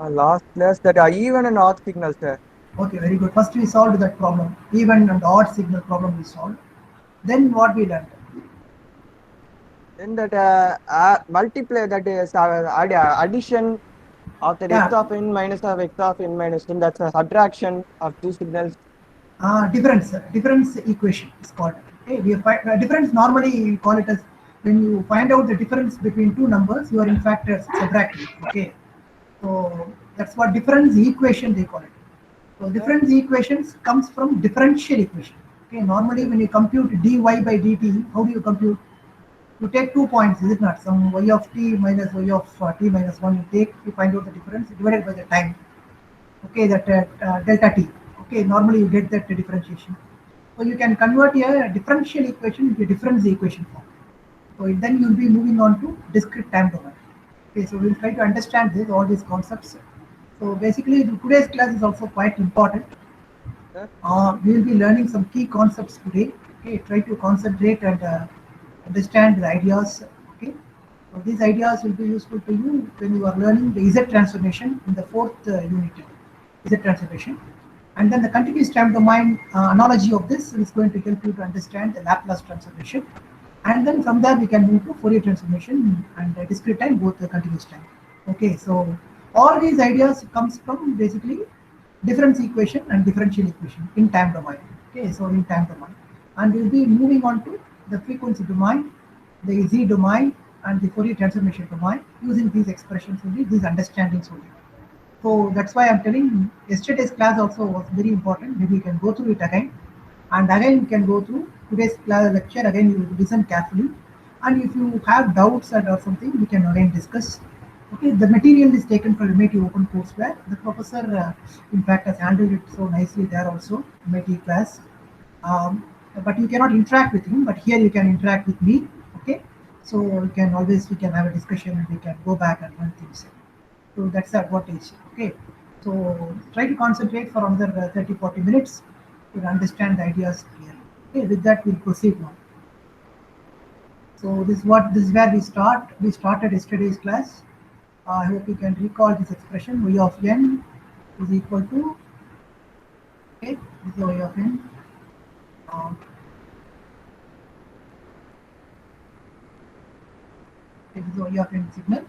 Last class that even and odd signals, sir. Okay, very good. First we solved that problem, even and odd signal problem we solved. Then what we learned? Then that multiply, that is addition of the x Yeah, of n minus of x of n minus n. That's a subtraction of two signals. difference equation is called. Okay, we find difference normally you call it as when you find out the difference between two numbers, you are in fact subtracting. Okay, so that's what difference equation they call it. So Sir? difference equations comes from differential equation. Okay, normally when you compute dy by dt, how do you compute? You take 2 points, is it not? Some y of t minus y of t minus 1 you take, you find out the difference divided by the time. Okay, that delta t. Okay, normally you get that differentiation. So you can convert a differential equation into a difference equation form. So then you'll be moving on to discrete time domain. Okay, so we'll try to understand this, all these concepts. So basically today's class is also quite important. Sir? We will be learning some key concepts today. Okay, try to concentrate and understand the ideas. Okay, so these ideas will be useful to you when you are learning the Z transformation in the fourth unit, Z transformation. And then the continuous time domain analogy of this is going to help you to understand the Laplace transformation. And then from there we can move to Fourier transformation and discrete time, both the continuous time. Okay, so all these ideas comes from basically difference equation and differential equation in time domain. Okay, so in time domain, and we'll be moving on to the frequency domain, the Z domain, and the Fourier transformation domain using these expressions only, these understandings only. So that's why I'm telling yesterday's class also was very important. Maybe you can go through it again, and again you can go through today's class lecture again. You listen carefully, and if you have doubts or something, we can again discuss. Okay, the material is taken from MIT Open Courseware. The professor, in fact, has handled it so nicely there also, MIT class. Um, but you cannot interact with him. But here you can interact with me. Okay, so we can have a discussion and we can go back and learn things. So that's the advantage. Okay, so try to concentrate for another 30-40 minutes to understand the ideas clearly. Okay, with that we'll proceed now. So this is where we start. We started yesterday's class. I hope you can recall this expression: y of n is equal to, okay, this is y of n. Uh, this is y of n signal,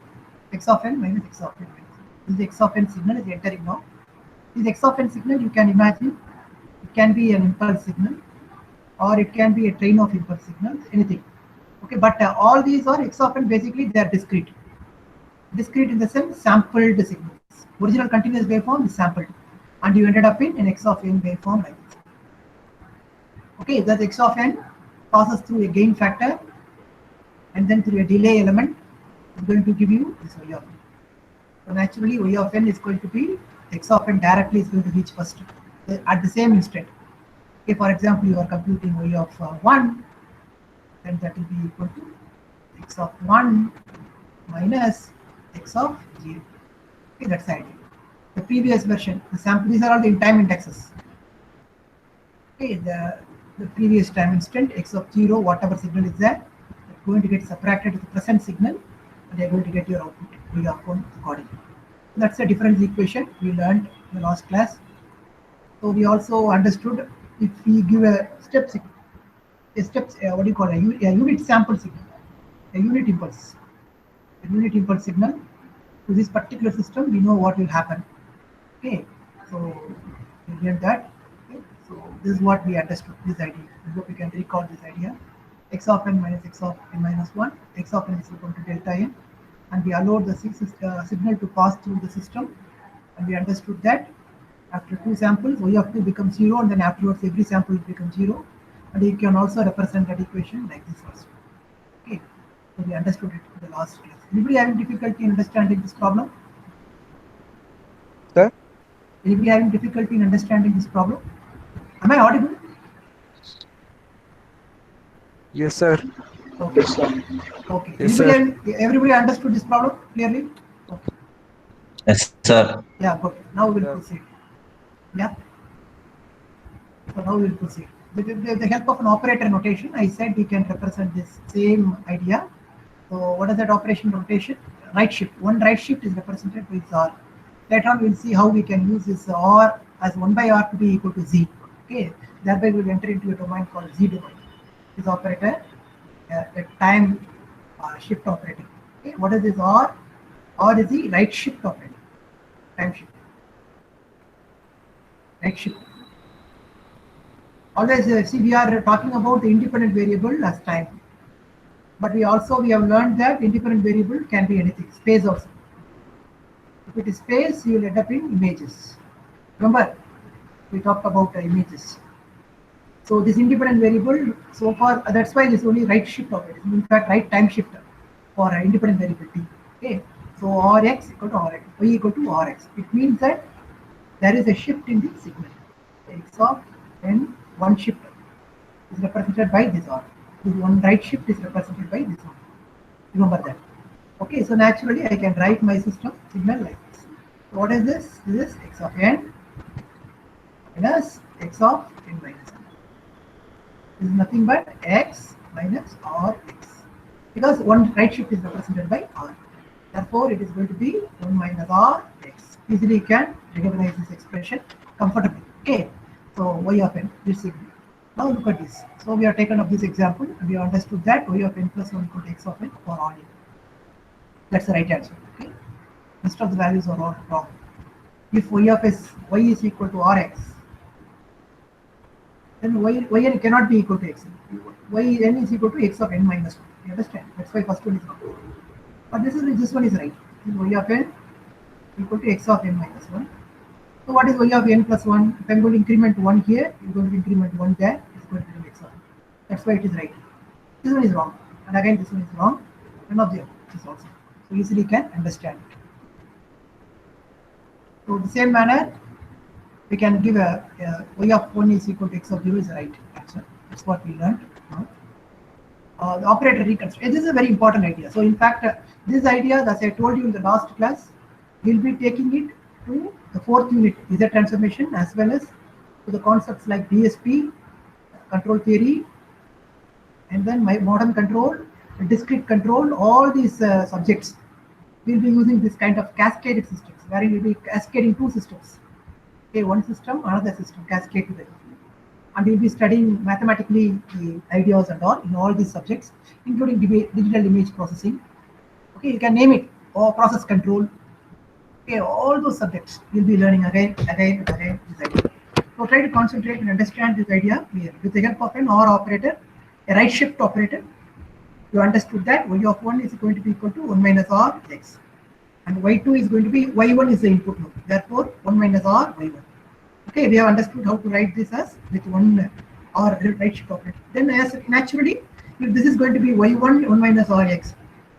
x of n minus x of n. This is x of n signal is entering now. This x of n signal, you can imagine, it can be an impulse signal, or it can be a train of impulse signals, anything. Okay, but all these are x of n, basically they are discrete. Discrete in the sense sampled signals. Original continuous waveform is sampled, and you ended up in an x of n waveform like this. Okay, that x of n passes through a gain factor and then through a delay element is going to give you this y of n. So naturally y of n is going to be x of n directly is going to reach first at the same instant. Okay, for example, you are computing y of 1, then that will be equal to x of 1 minus x of 0. Okay, that's the idea. The previous version, the sample, these are all the time indexes. Okay, the previous time instant, x of 0, whatever signal is there, it's going to get subtracted to the present signal, and they're going to get your output, y of 1 accordingly. So that's the difference equation we learned in the last class. So we also understood if we give a step signal, what do you call a unit sample signal, a unit impulse signal to this particular system, we know what will happen. Okay, so we learned that. Okay, so this is what we understood, this idea. I hope you can recall this idea. X of n minus x of n minus 1, x of n is equal to delta n, and we allowed the signal to pass through the system, and we understood that after two samples, y of 2 becomes 0, and then afterwards every sample will become 0, and you can also represent that equation like this also. Okay, so we understood it in the last class. Anybody having difficulty in understanding this problem? Sir? Anybody having difficulty in understanding this problem? Am I audible? Yes, sir. Okay. Okay. Yes, sir. Everybody understood this problem clearly? Okay. Yes, sir. Yeah, good. Now we'll Yeah. proceed. Yeah. So now we'll proceed. With the help of an operator notation, I said we can represent this same idea. So what is that operation notation? Right shift. One right shift is represented with R. Later on, we'll see how we can use this R as 1 by R to be equal to Z. Okay, thereby we'll enter into a domain called Z domain. This operator, a time shift operator. Okay, what is this R? R is the right shift operator, time shift, right shift. Always see, we are talking about the independent variable as time, but we have learned that independent variable can be anything, space also. If it is space, you will end up in images. Remember, we talked about images. So this independent variable, so far, that's why this is only right shift operator. In fact, right time shift for independent variable t. Okay, so Rx equal to Rx, y equal to Rx. It means that there is a shift in the signal. X of n, one shift is represented by this R. This one right shift is represented by this one. Remember that. Okay, so naturally I can write my system signal like this. So what is this? This is x of n minus x of n minus 1. This is nothing but x minus Rx, because one right shift is represented by R. Therefore, it is going to be 1 minus Rx. Easily you can recognize this expression comfortably. Okay, so y of n, this signal. Now look at this. So we have taken up this example and we have understood that y of n plus 1 equal to x of n for all n. That's the right answer. Okay, rest of the values are all wrong. If y is equal to Rx, then yn cannot be equal to x. Yn is equal to x of n minus 1. You understand? That's why first one is wrong. But this one is right. This is y of n equal to x of n minus 1. So what is y of n plus 1? If I'm going to increment 1 here, you're going to increment 1 there, it's going to be x of n. That's why it is right. This one is wrong. And again, this one is wrong. None of the others also. So easily can understand it. So the same manner, we can give a y of 1 is equal to x of 0 is the right answer. That's what we learned. The operator reconstruction. This is a very important idea. So in fact, this idea, as I told you in the last class, we'll be taking it to the 4th unit, Z transformation, as well as to the concepts like DSP, control theory, and then my modern control, discrete control, all these subjects. We'll be using this kind of cascaded systems, where we'll be cascading two systems. Okay, one system, another system, cascade to them. And we'll be studying mathematically the ideas and all in all these subjects, including digital image processing. Okay, you can name it, or process control. Okay, all those subjects we'll be learning again this idea. So try to concentrate and understand this idea clearly. With the help of an OR operator, a right shift operator, you understood that y of 1 is going to be equal to 1 minus R x. And y2 is going to be, y1 is the input node. Therefore, 1 minus R y1. Okay, we have understood how to write this as with one or right shift operator. Then as naturally, if this is going to be y1, 1 minus Rx,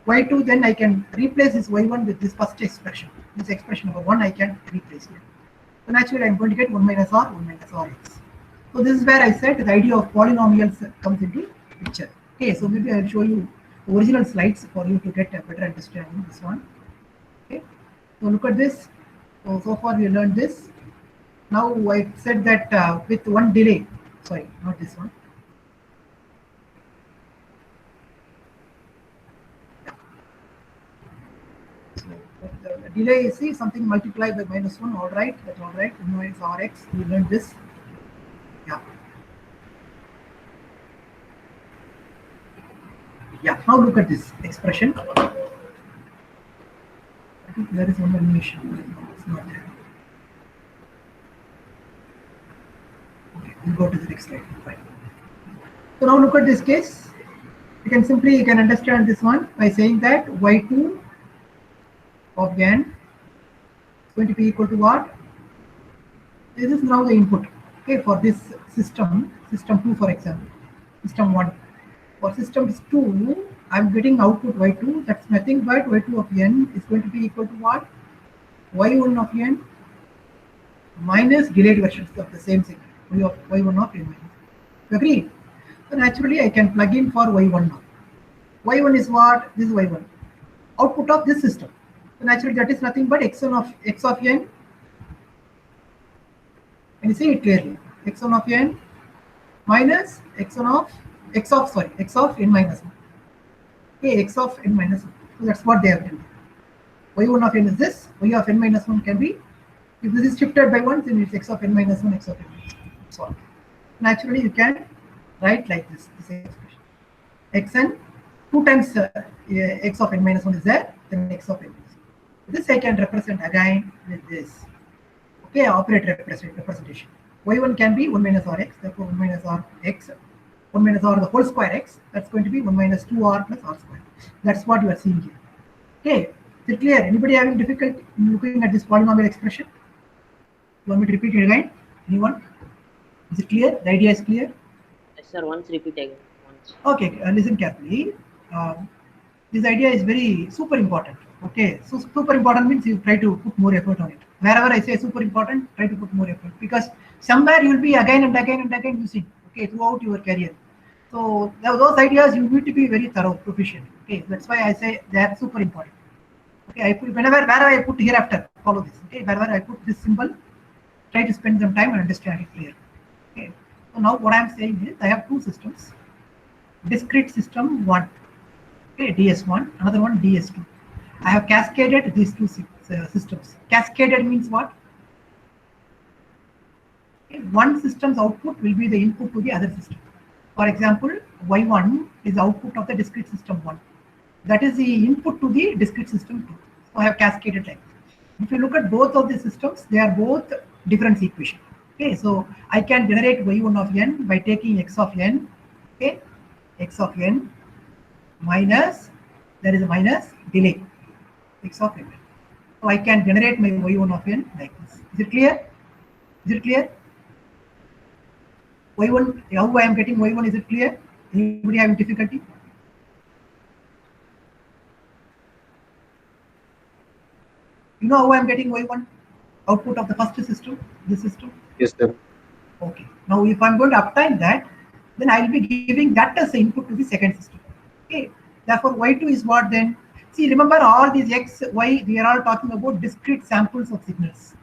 y2, then I can replace this y1 with this first expression. This expression number 1 I can replace it. So naturally, I'm going to get 1 minus R, 1 minus Rx. So this is where I said the idea of polynomials comes into picture. Okay, so maybe I'll show you the original slides for you to get a better understanding of this one. Okay, so look at this. So far we learned this. Now I said that with one delay, sorry, not this one. So the delay is, see, something multiplied by minus 1, all right, that's all right. No, it's Rx, we learned this. Yeah. Yeah, now look at this expression. I think there is one animation. It's not there. Okay, we'll go to the next slide. Fine. So now look at this case. You can understand this one by saying that y2 of n is going to be equal to what? This is now the input. Okay, for this system 2, for example, system 1. For system 2, I'm getting output y2. That's nothing but y2 of n is going to be equal to what? y1 of n minus delayed versions of the same signal. y1 of n minus. You agree? So naturally, I can plug in for y1 now. y1 is what? This is y1. Output of this system. So naturally, that is nothing but x of n. Can you see it clearly? x1 of n minus x of n minus 1. Okay, x of n minus 1. So that's what they have done. y1 of n is this. Y of n minus 1 can be If this is shifted by 1, then it's x of n minus 1, x of n minus 1. So naturally, you can write like this expression. Xn 2 times x of n minus 1 is there, then x of n minus 1. This I can represent again with this. Okay, operator representation. Y1 can be 1 minus r x, therefore 1 minus r x, 1 minus r the whole square x, that's going to be 1 minus 2r plus r square. That's what you are seeing here. Okay, is it clear? Anybody having difficulty in looking at this polynomial expression? You want me to repeat it again? Anyone? Is it clear? The idea is clear? Yes, sir. Once repeat again. Once. Okay, listen carefully. This idea is very super important. Okay, so super important means you try to put more effort on it. Wherever I say super important, try to put more effort, because somewhere you will be again and again and again using, okay, throughout your career. So those ideas you need to be very thorough, proficient. Okay, that's why I say they are super important. Okay, I put wherever I put hereafter, follow this. Okay, wherever I put this symbol, try to spend some time and understand it clearly. Okay, so now what I am saying is I have two systems. Discrete system 1, okay, DS1, another one DS2. I have cascaded these two systems. Cascaded means what? Okay, one system's output will be the input to the other system. For example, Y1 is output of the discrete system 1. That is the input to the discrete system 2. So I have cascaded like this. If you look at both of the systems, they are both difference equation. Okay, so I can generate Y1 of n by taking x of n. Okay, x of n minus, there is a minus delay, x of n. So I can generate my y1 of n like this. Is it clear? Is it clear? Y1, how I am getting y1, is it clear? Anybody having difficulty? You know how I am getting y1? Output of the first system, this system? Yes, sir. Okay. Now if I'm going to uptime that, then I will be giving that as the input to the second system. Okay. Therefore, y2 is what then? See, remember all these x, y, we are all talking about discrete samples of signals.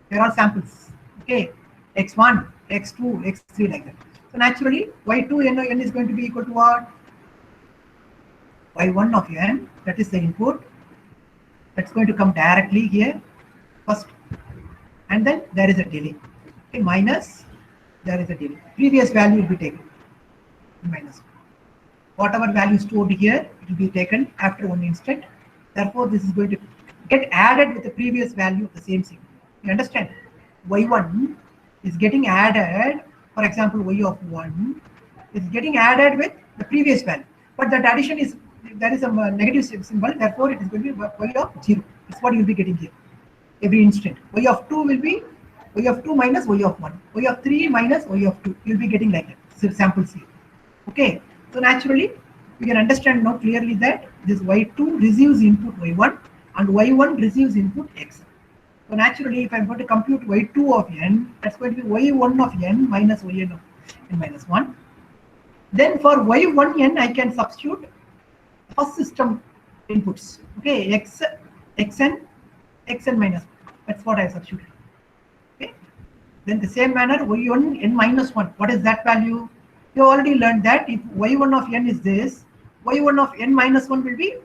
They are all samples. Okay. x1, x2, x3 like that. So naturally, y2 n is going to be equal to what? y1 of n, that is the input. That's going to come directly here first. And then there is a delay. Okay, minus, there is a delay. Previous value will be taken. Minus. Whatever value stored here, it will be taken after one instant. Therefore, this is going to get added with the previous value of the same signal. You understand? Y1 is getting added, for example, y of 1 is getting added with the previous value. But that addition is, there is a negative symbol, therefore it is going to be y of 0. That's what you will be getting here. Every instant. Y of 2 will be y of 2 minus y of 1. Y of 3 minus y of 2. You will be getting like that. So samples here. Okay. So naturally, we can understand now clearly that this y2 receives input y1 and y1 receives input x. So naturally, if I'm going to compute y2 of n, that's going to be y1 of n minus yn of n minus 1. Then for y1n, I can substitute first system inputs. Okay, xn minus 1. That's what I substituted. Okay. Then the same manner, y1 n minus 1. What is that value? You already learned that if y1 of n is this, y1 of n minus 1 will be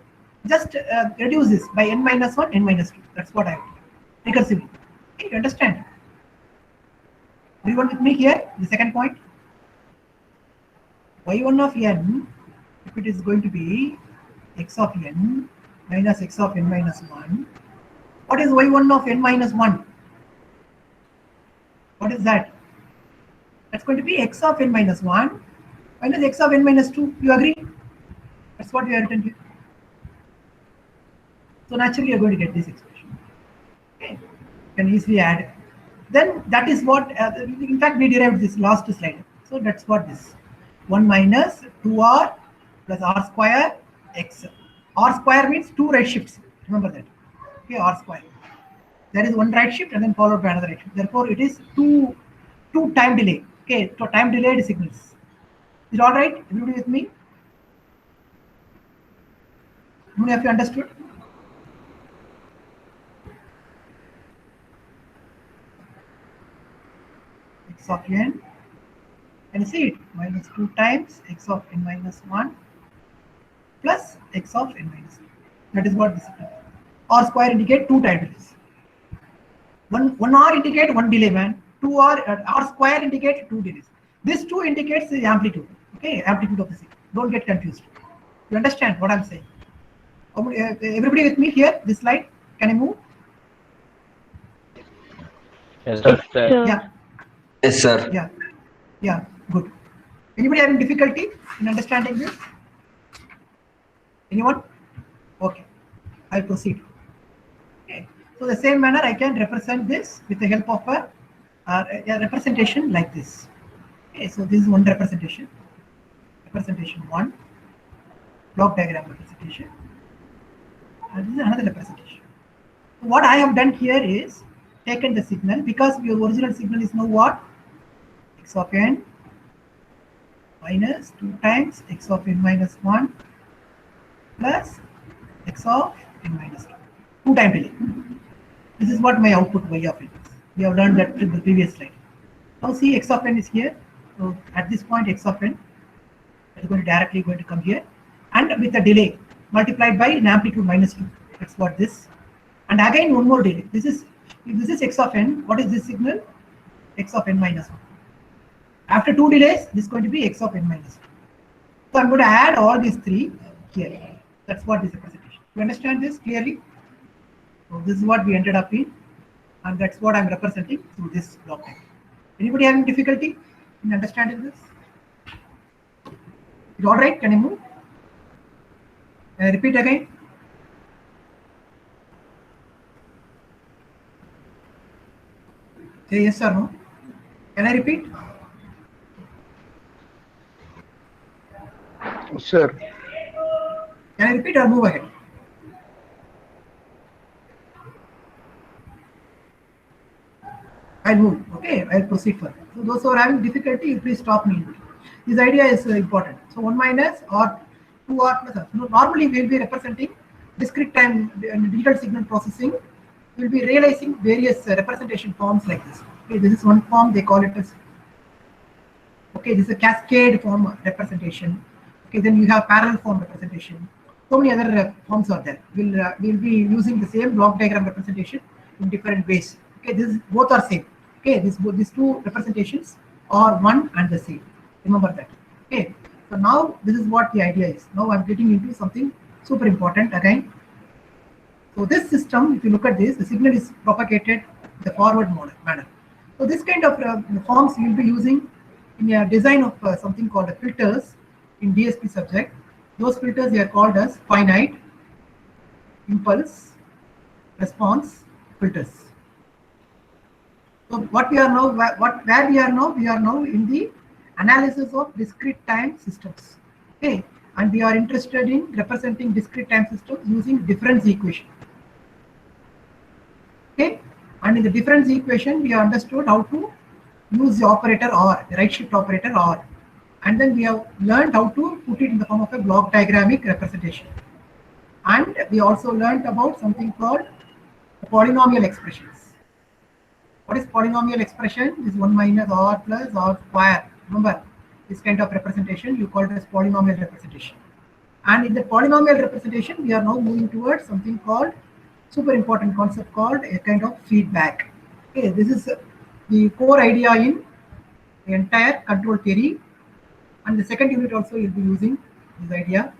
just reduce this by n minus 1, n minus 2. That's what I have done. Recursively. Okay, you understand? Everyone with me here? The second point. Y1 of n, if it is going to be x of n minus x of n minus 1. What is y1 of n minus 1? What is that? That's going to be x of n minus 1 minus x of n minus 2. You agree? That's what we are written here. So naturally, you're going to get this expression. Okay. You can easily add it. Then that is what, in fact, we derived this last slide. So that's what this 1 minus 2r plus r square x. R square means 2 right shifts. Remember that. Okay, r square. There is one right shift and then followed by another right shift. Therefore, it is two time delay. Okay, so time delayed signals. Is it all right? Everybody with me? How many of you understood? X of n. Can you see it? Minus 2 times x of n minus 1 plus x of n minus 1. That is what this is. R square indicate 2 time delays. One R indicate one delay, man. 2R, R square indicate two delays. This 2 indicates the amplitude. Okay, amplitude of the signal. Don't get confused. You understand what I'm saying? Everybody with me here? This slide. Can I move? Yes, sir. Yeah. Yes, sir. Yeah. Yeah. Good. Anybody having difficulty in understanding this? Anyone? Okay. I'll proceed. Okay. So the same manner I can represent this with the help of a representation like this. Okay. So this is one representation. Representation 1. Block diagram representation. And this is another representation. So what I have done here is taken the signal because your original signal is now what? X of n minus 2 times x of n minus 1 plus x of n minus 2. 2 time delay. This is what my output y of n is. We have learned that in the previous slide. Now see x of n is here. So at this point x of n is directly going to come here and with a delay multiplied by an amplitude minus 2. That's what this. And again one more delay. This is x of n. What is this signal? X of n minus 1. After 2 delays, this is going to be x of n minus 1. So I'm going to add all these 3 here. That's what is the representation. You understand this clearly? So this is what we ended up in, and that's what I'm representing through this block diagram. Anybody having difficulty in understanding this? Is all right? Can I move? Repeat again. Say yes or no. Can I repeat? Sure. Can I repeat or move ahead? I'll move. Okay, I'll proceed further. So those who are having difficulty, please stop me. This idea is important. So 1 minus or 2 or plus. Normally we will be representing discrete time and digital signal processing. We will be realizing various representation forms like this. Okay, this is one form, they call it as. Okay, this is a cascade form representation. Okay, then you have parallel form representation. So many other forms are there. We'll be using the same block diagram representation in different ways. Okay, both are same. Okay, these two representations are one and the same. Remember that. Okay, so now this is what the idea is. Now I'm getting into something super important again. So this system, if you look at this, the signal is propagated in the forward manner. So this kind of forms we will be using in a design of something called filters in DSP subject. Those filters are called as finite impulse response filters. So what we are now, where we are now? We are now in the analysis of discrete time systems. Okay, and we are interested in representing discrete time systems using difference equation. Okay, and in the difference equation, we understood how to use the operator or the right shift operator or, and then we have learned how to put it in the form of a block diagramic representation. And we also learned about something called polynomial expressions. What is polynomial expression? This is 1 minus r plus r square. Remember, this kind of representation you call it as polynomial representation. And in the polynomial representation, we are now moving towards something called super important concept called a kind of feedback. Okay, this is the core idea in the entire control theory. And the second unit also will be using this idea.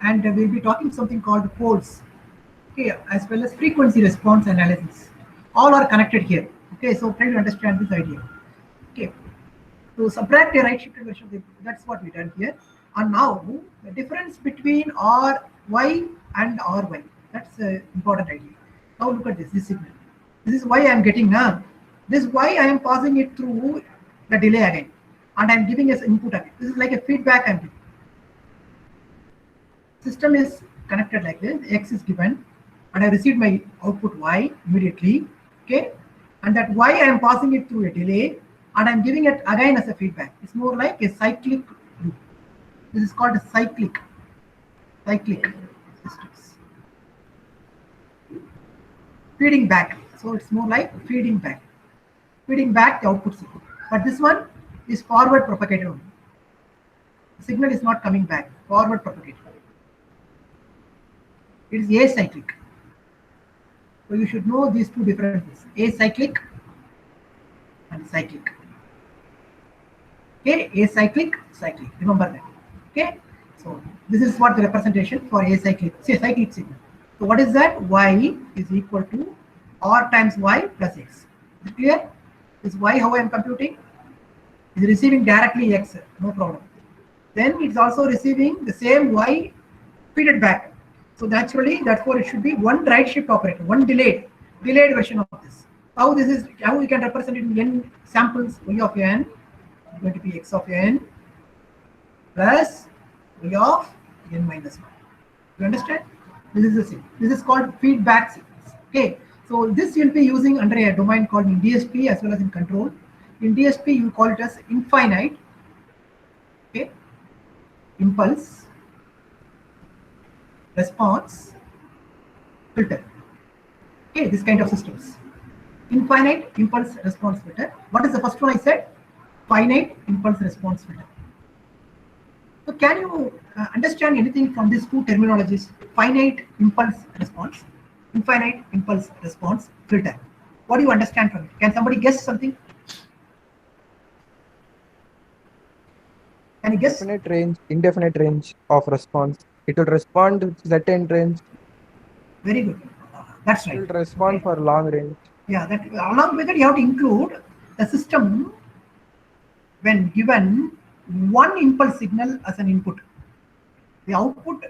And we'll be talking something called poles. Okay, as well as frequency response analysis. All are connected here. Okay, so try to understand this idea. Okay, so subtract a right shifted version. That's what we done here. And now the difference between Ry and Ry. That's an important idea. Now look at this signal. This is why I am getting now. This is why I am passing it through the delay again, and I am giving as input again. This is like a feedback I am giving. System is connected like this. X is given, and I received my output Y immediately. Okay, and that Y I am passing it through a delay, and I am giving it again as a feedback. It's more like a cyclic loop. This is called a cyclic systems. Feeding back. So it's more like feeding back the output signal. But this one is forward propagated only. The signal is not coming back, forward propagated. It is acyclic. So you should know these two differences, acyclic and cyclic. Okay, acyclic, cyclic. Remember that. Okay, so this is what the representation for acyclic, say cyclic signal. So what is that? Y is equal to R times Y plus X. Is it clear? This Y, how I am computing, is receiving directly X, no problem. Then it's also receiving the same Y feed it back. So naturally, therefore, it should be one right shift operator, one delayed version of this. How this is, how we can represent it in n samples, Y of n is going to be X of n plus Y of n minus 1. You understand? This is the thing. This is called feedback sequence. Okay. So this you'll be using under a domain called in DSP as well as in control. In DSP, you call it as infinite, okay, impulse response filter. Okay, this kind of systems. Infinite impulse response filter. What is the first one I said? Finite impulse response filter. So can you understand anything from these two terminologies? Finite impulse response, infinite impulse response filter. What do you understand from it? Can somebody guess something? Can you guess? Definite range, indefinite range of response. It will respond to certain range. Very good. That's right. It will respond for long range. Yeah, that along with it, you have to include the system when given one impulse signal as an input. The output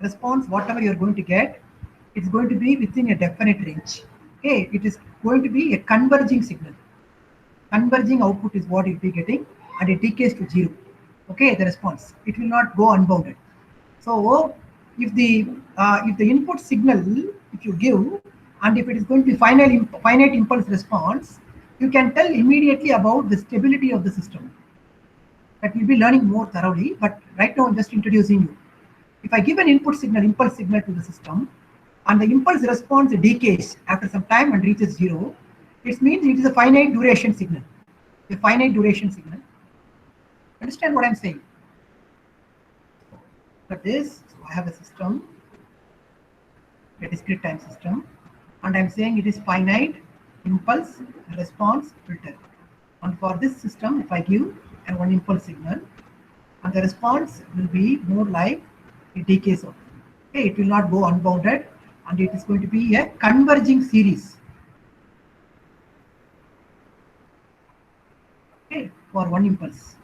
response, whatever you're going to get, it's going to be within a definite range. Okay, it is going to be a converging signal. Converging output is what you'll be getting, and it decays to 0. Okay, the response, it will not go unbounded. So if the input signal, if you give, and if it is going to be finite impulse response, you can tell immediately about the stability of the system. That we'll be learning more thoroughly, but right now I'm just introducing you. If I give an impulse signal to the system, and the impulse response decays after some time and reaches 0, it means it is a finite duration signal. A finite duration signal. Understand what I'm saying? But this, so I have a system, a discrete time system, and I'm saying it is finite impulse response filter. And for this system, if I give one impulse signal, and the response will be more like it decays out. Okay, it will not go unbounded, and it is going to be a converging series. Okay, for one impulse.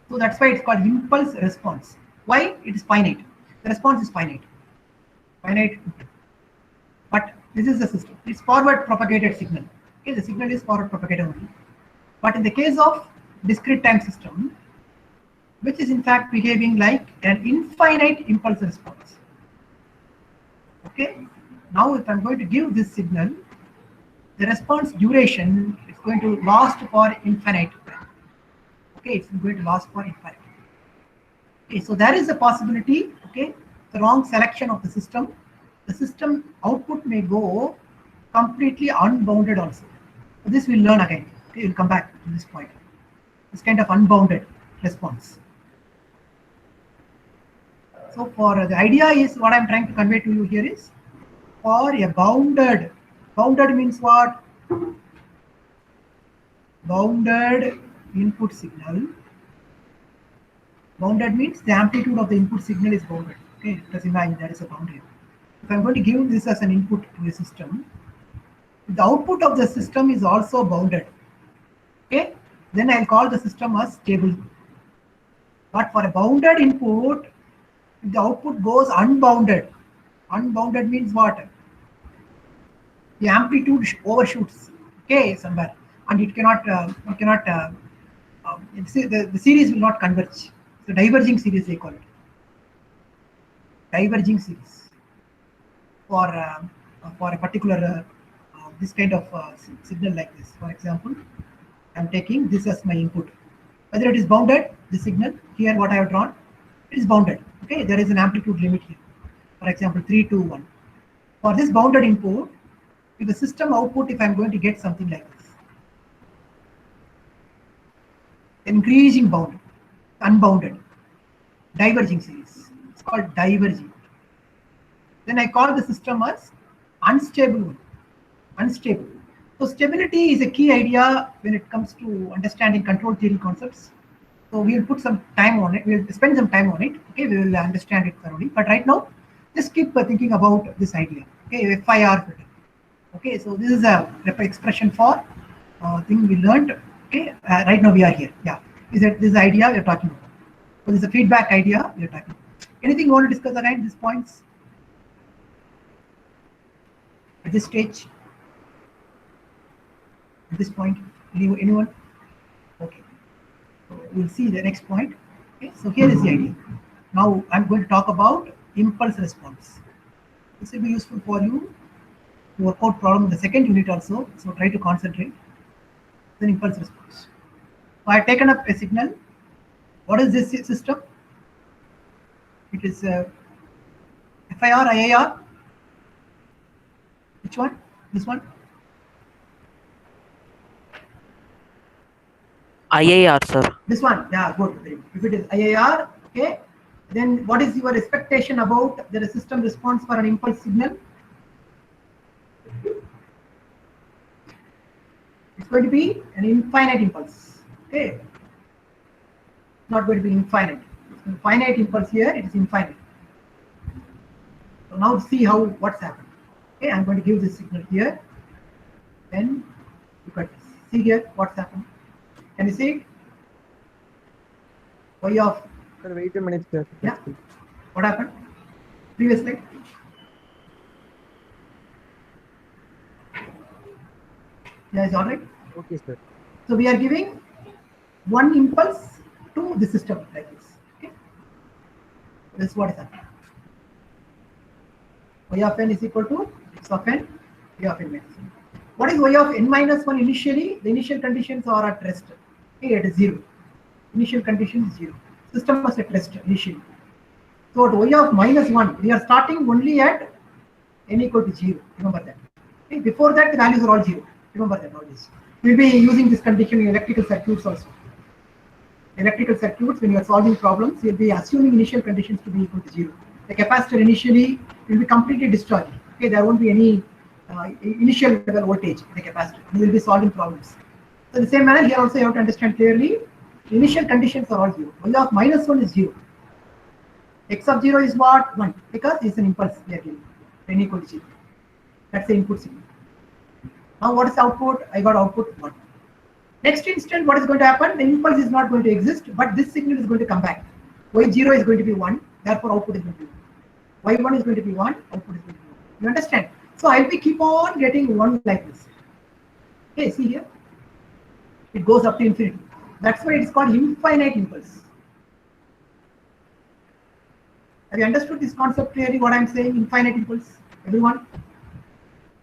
So that's why it's called impulse response. Why? It is finite. The response is finite. Finite. But this is the system. It's forward propagated signal. Okay, the signal is forward propagated only. But in the case of discrete time system, which is in fact behaving like an infinite impulse response. Okay. Now if I'm going to give this signal, the response duration is going to last for infinite. Okay, it's going to last for infinite. Okay, so there is a possibility, okay, the wrong selection of the system output may go completely unbounded also. So this we'll learn again. Okay, we'll come back to this point. This kind of unbounded response. So for the idea is what I'm trying to convey to you here is for a bounded means what? Bounded input signal. Bounded means the amplitude of the input signal is bounded. Okay, let's imagine there is a boundary. If I'm going to give this as an input to a system, the output of the system is also bounded. Okay, then I'll call the system as stable. But for a bounded input, if the output goes unbounded. Unbounded means what? The amplitude overshoots. Okay, somewhere, and it cannot. The series will not converge. So diverging series they call it. Diverging series for a particular this kind of signal like this. For example, I'm taking this as my input. Whether it is bounded, the signal here what I have drawn, it is bounded. Okay, there is an amplitude limit here. For example, 3, 2, 1. For this bounded input, if the system output, if I'm going to get something like this, increasing bound, unbounded, diverging series. It's called diverging. Then I call the system as unstable one. Unstable. So stability is a key idea when it comes to understanding control theory concepts. So we'll put some time on it. We'll spend some time on it. Okay, we will understand it thoroughly. But right now, just keep thinking about this idea. Okay, FIR filter. Okay, so this is a expression for thing we learned. Okay, right now we are here. Yeah, is that this idea we are talking about? So this is a feedback idea we are talking about. Anything you want to discuss around these points at this stage? At this point, anyone? Okay, so we'll see the next point. Okay, so here is the idea. Now I'm going to talk about impulse response. This will be useful for you to work out problem in the second unit also. So try to concentrate. Then impulse response. So I have taken up a signal. What is this system? It is FIR, IIR. Which one? This one? IIR, sir. This one, yeah, good. If it is IIR, okay, then what is your expectation about the system response for an impulse signal? It's going to be an infinite impulse, okay? Not going to be infinite. It's a finite impulse here, it is infinite. So now see how what's happened. Okay, I'm going to give this signal here. Then look at this. See here what's happened. Can you see it? Y of. Sir, wait a minute, sir. Yeah. What happened? Previous slide. Yeah, is all right. Okay, sir. So we are giving one impulse to the system like this. Okay. This is what is happening. Y of n is equal to x of n, y of n minus 1. What is y of n minus 1 initially? The initial conditions are at rest. Okay, it is 0. Initial condition is 0. System was at rest initially. So at y of minus 1, we are starting only at n equal to 0. Remember that. Okay, before that, the values are all 0. Remember that always. We'll be using this condition in electrical circuits also. Electrical circuits, when you are solving problems, you'll be assuming initial conditions to be equal to 0. The capacitor initially will be completely discharged. Okay, there won't be any initial level voltage in the capacitor. You will be solving problems. So the same manner here also you have to understand clearly. The initial conditions are all 0. Y of minus 1 is 0. X of 0 is what? 1. Because it's an impulse we are giving. N equal to 0. That's the input signal. Now what is the output? I got output 1. Next instant, what is going to happen? The impulse is not going to exist, but this signal is going to come back. Y0 is going to be 1, therefore output is going to be 1. Y1 is going to be 1, output is going to be 1. You understand? So I'll be keep on getting 1 like this. Okay, see here? It goes up to infinity. That's why it is called infinite impulse. Have you understood this concept clearly, what I'm saying, infinite impulse? Everyone?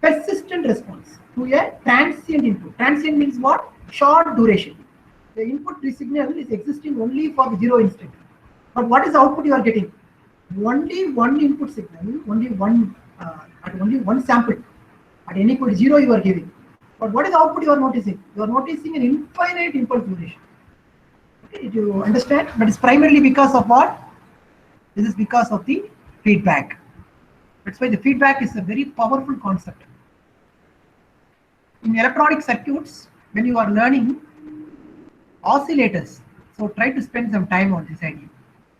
Persistent response to a transient input. Transient means what? Short duration. The input signal is existing only for the 0 instant. But what is the output you are getting? Only one input signal, only one sample. At n equal to 0 you are giving. But what is the output you are noticing? You are noticing an infinite impulse duration. Okay, did you understand? But it's primarily because of what? This is because of the feedback. That's why the feedback is a very powerful concept. In electronic circuits, when you are learning oscillators, so try to spend some time on this idea.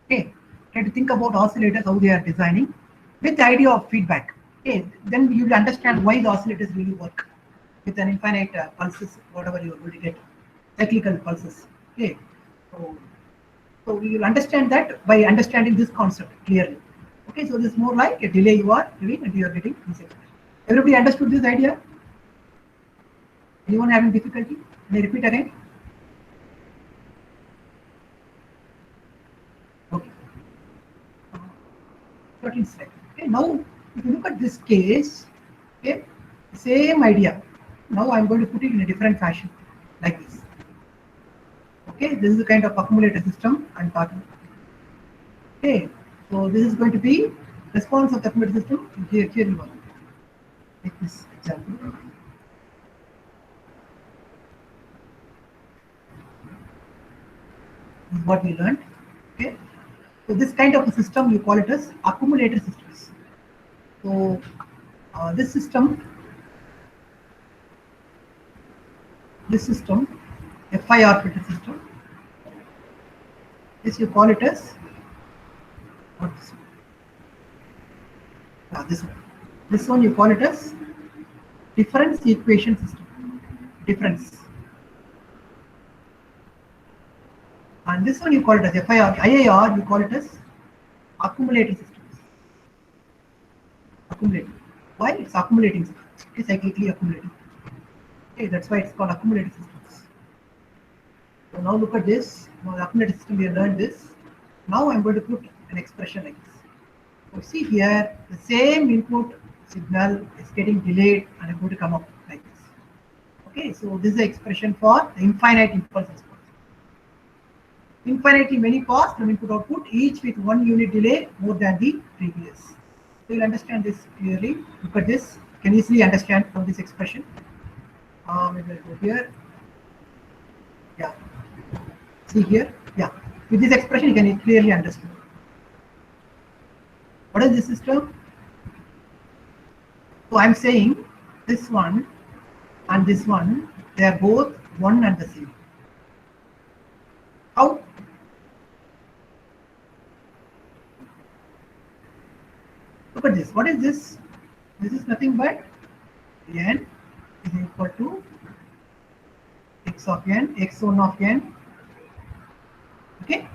Okay, try to think about oscillators, how they are designing, with the idea of feedback. Okay, then you will understand why the oscillators really work with an infinite pulses, whatever you are going to get, cyclical pulses. Okay, so we will understand that by understanding this concept clearly. Okay, so this is more like a delay you are doing and you are getting insect. Everybody understood this idea? Anyone having difficulty? May I repeat again? Okay. 13th slide. Okay, now if you look at this case, okay, same idea. Now I'm going to put it in a different fashion, like this. Okay, this is the kind of accumulator system I'm talking about. Okay, so this is going to be response of the accumulator system. Here you are. Take this example. This is what we learned. Okay, so this kind of a system you call it as accumulator systems. So This system, FI orbital system, this you call it as what this one? This one. This one you call it as difference equation system. Difference. And this one you call it as FIR, IIR you call it as accumulating systems. Accumulating. Why? It's accumulating. It's cyclically accumulating. Okay, that's why it's called accumulating systems. So now look at this. Now the accumulating system, we have learned this. Now I'm going to put an expression like this. So see here, the same input signal is getting delayed and I'm going to come up like this. Okay, so this is the expression for the infinite impulse response. Infinitely many paths from input output, each with 1 unit delay more than the previous. So you'll understand this clearly. Look at this. You can easily understand from this expression. Maybe I'll go here. Yeah. See here. Yeah. With this expression, you can clearly understand. What is this system? So I'm saying this one and this one, they are both one and the same. How? Look at this. What is this? This is nothing but n is equal to x of n, x1 of n, okay,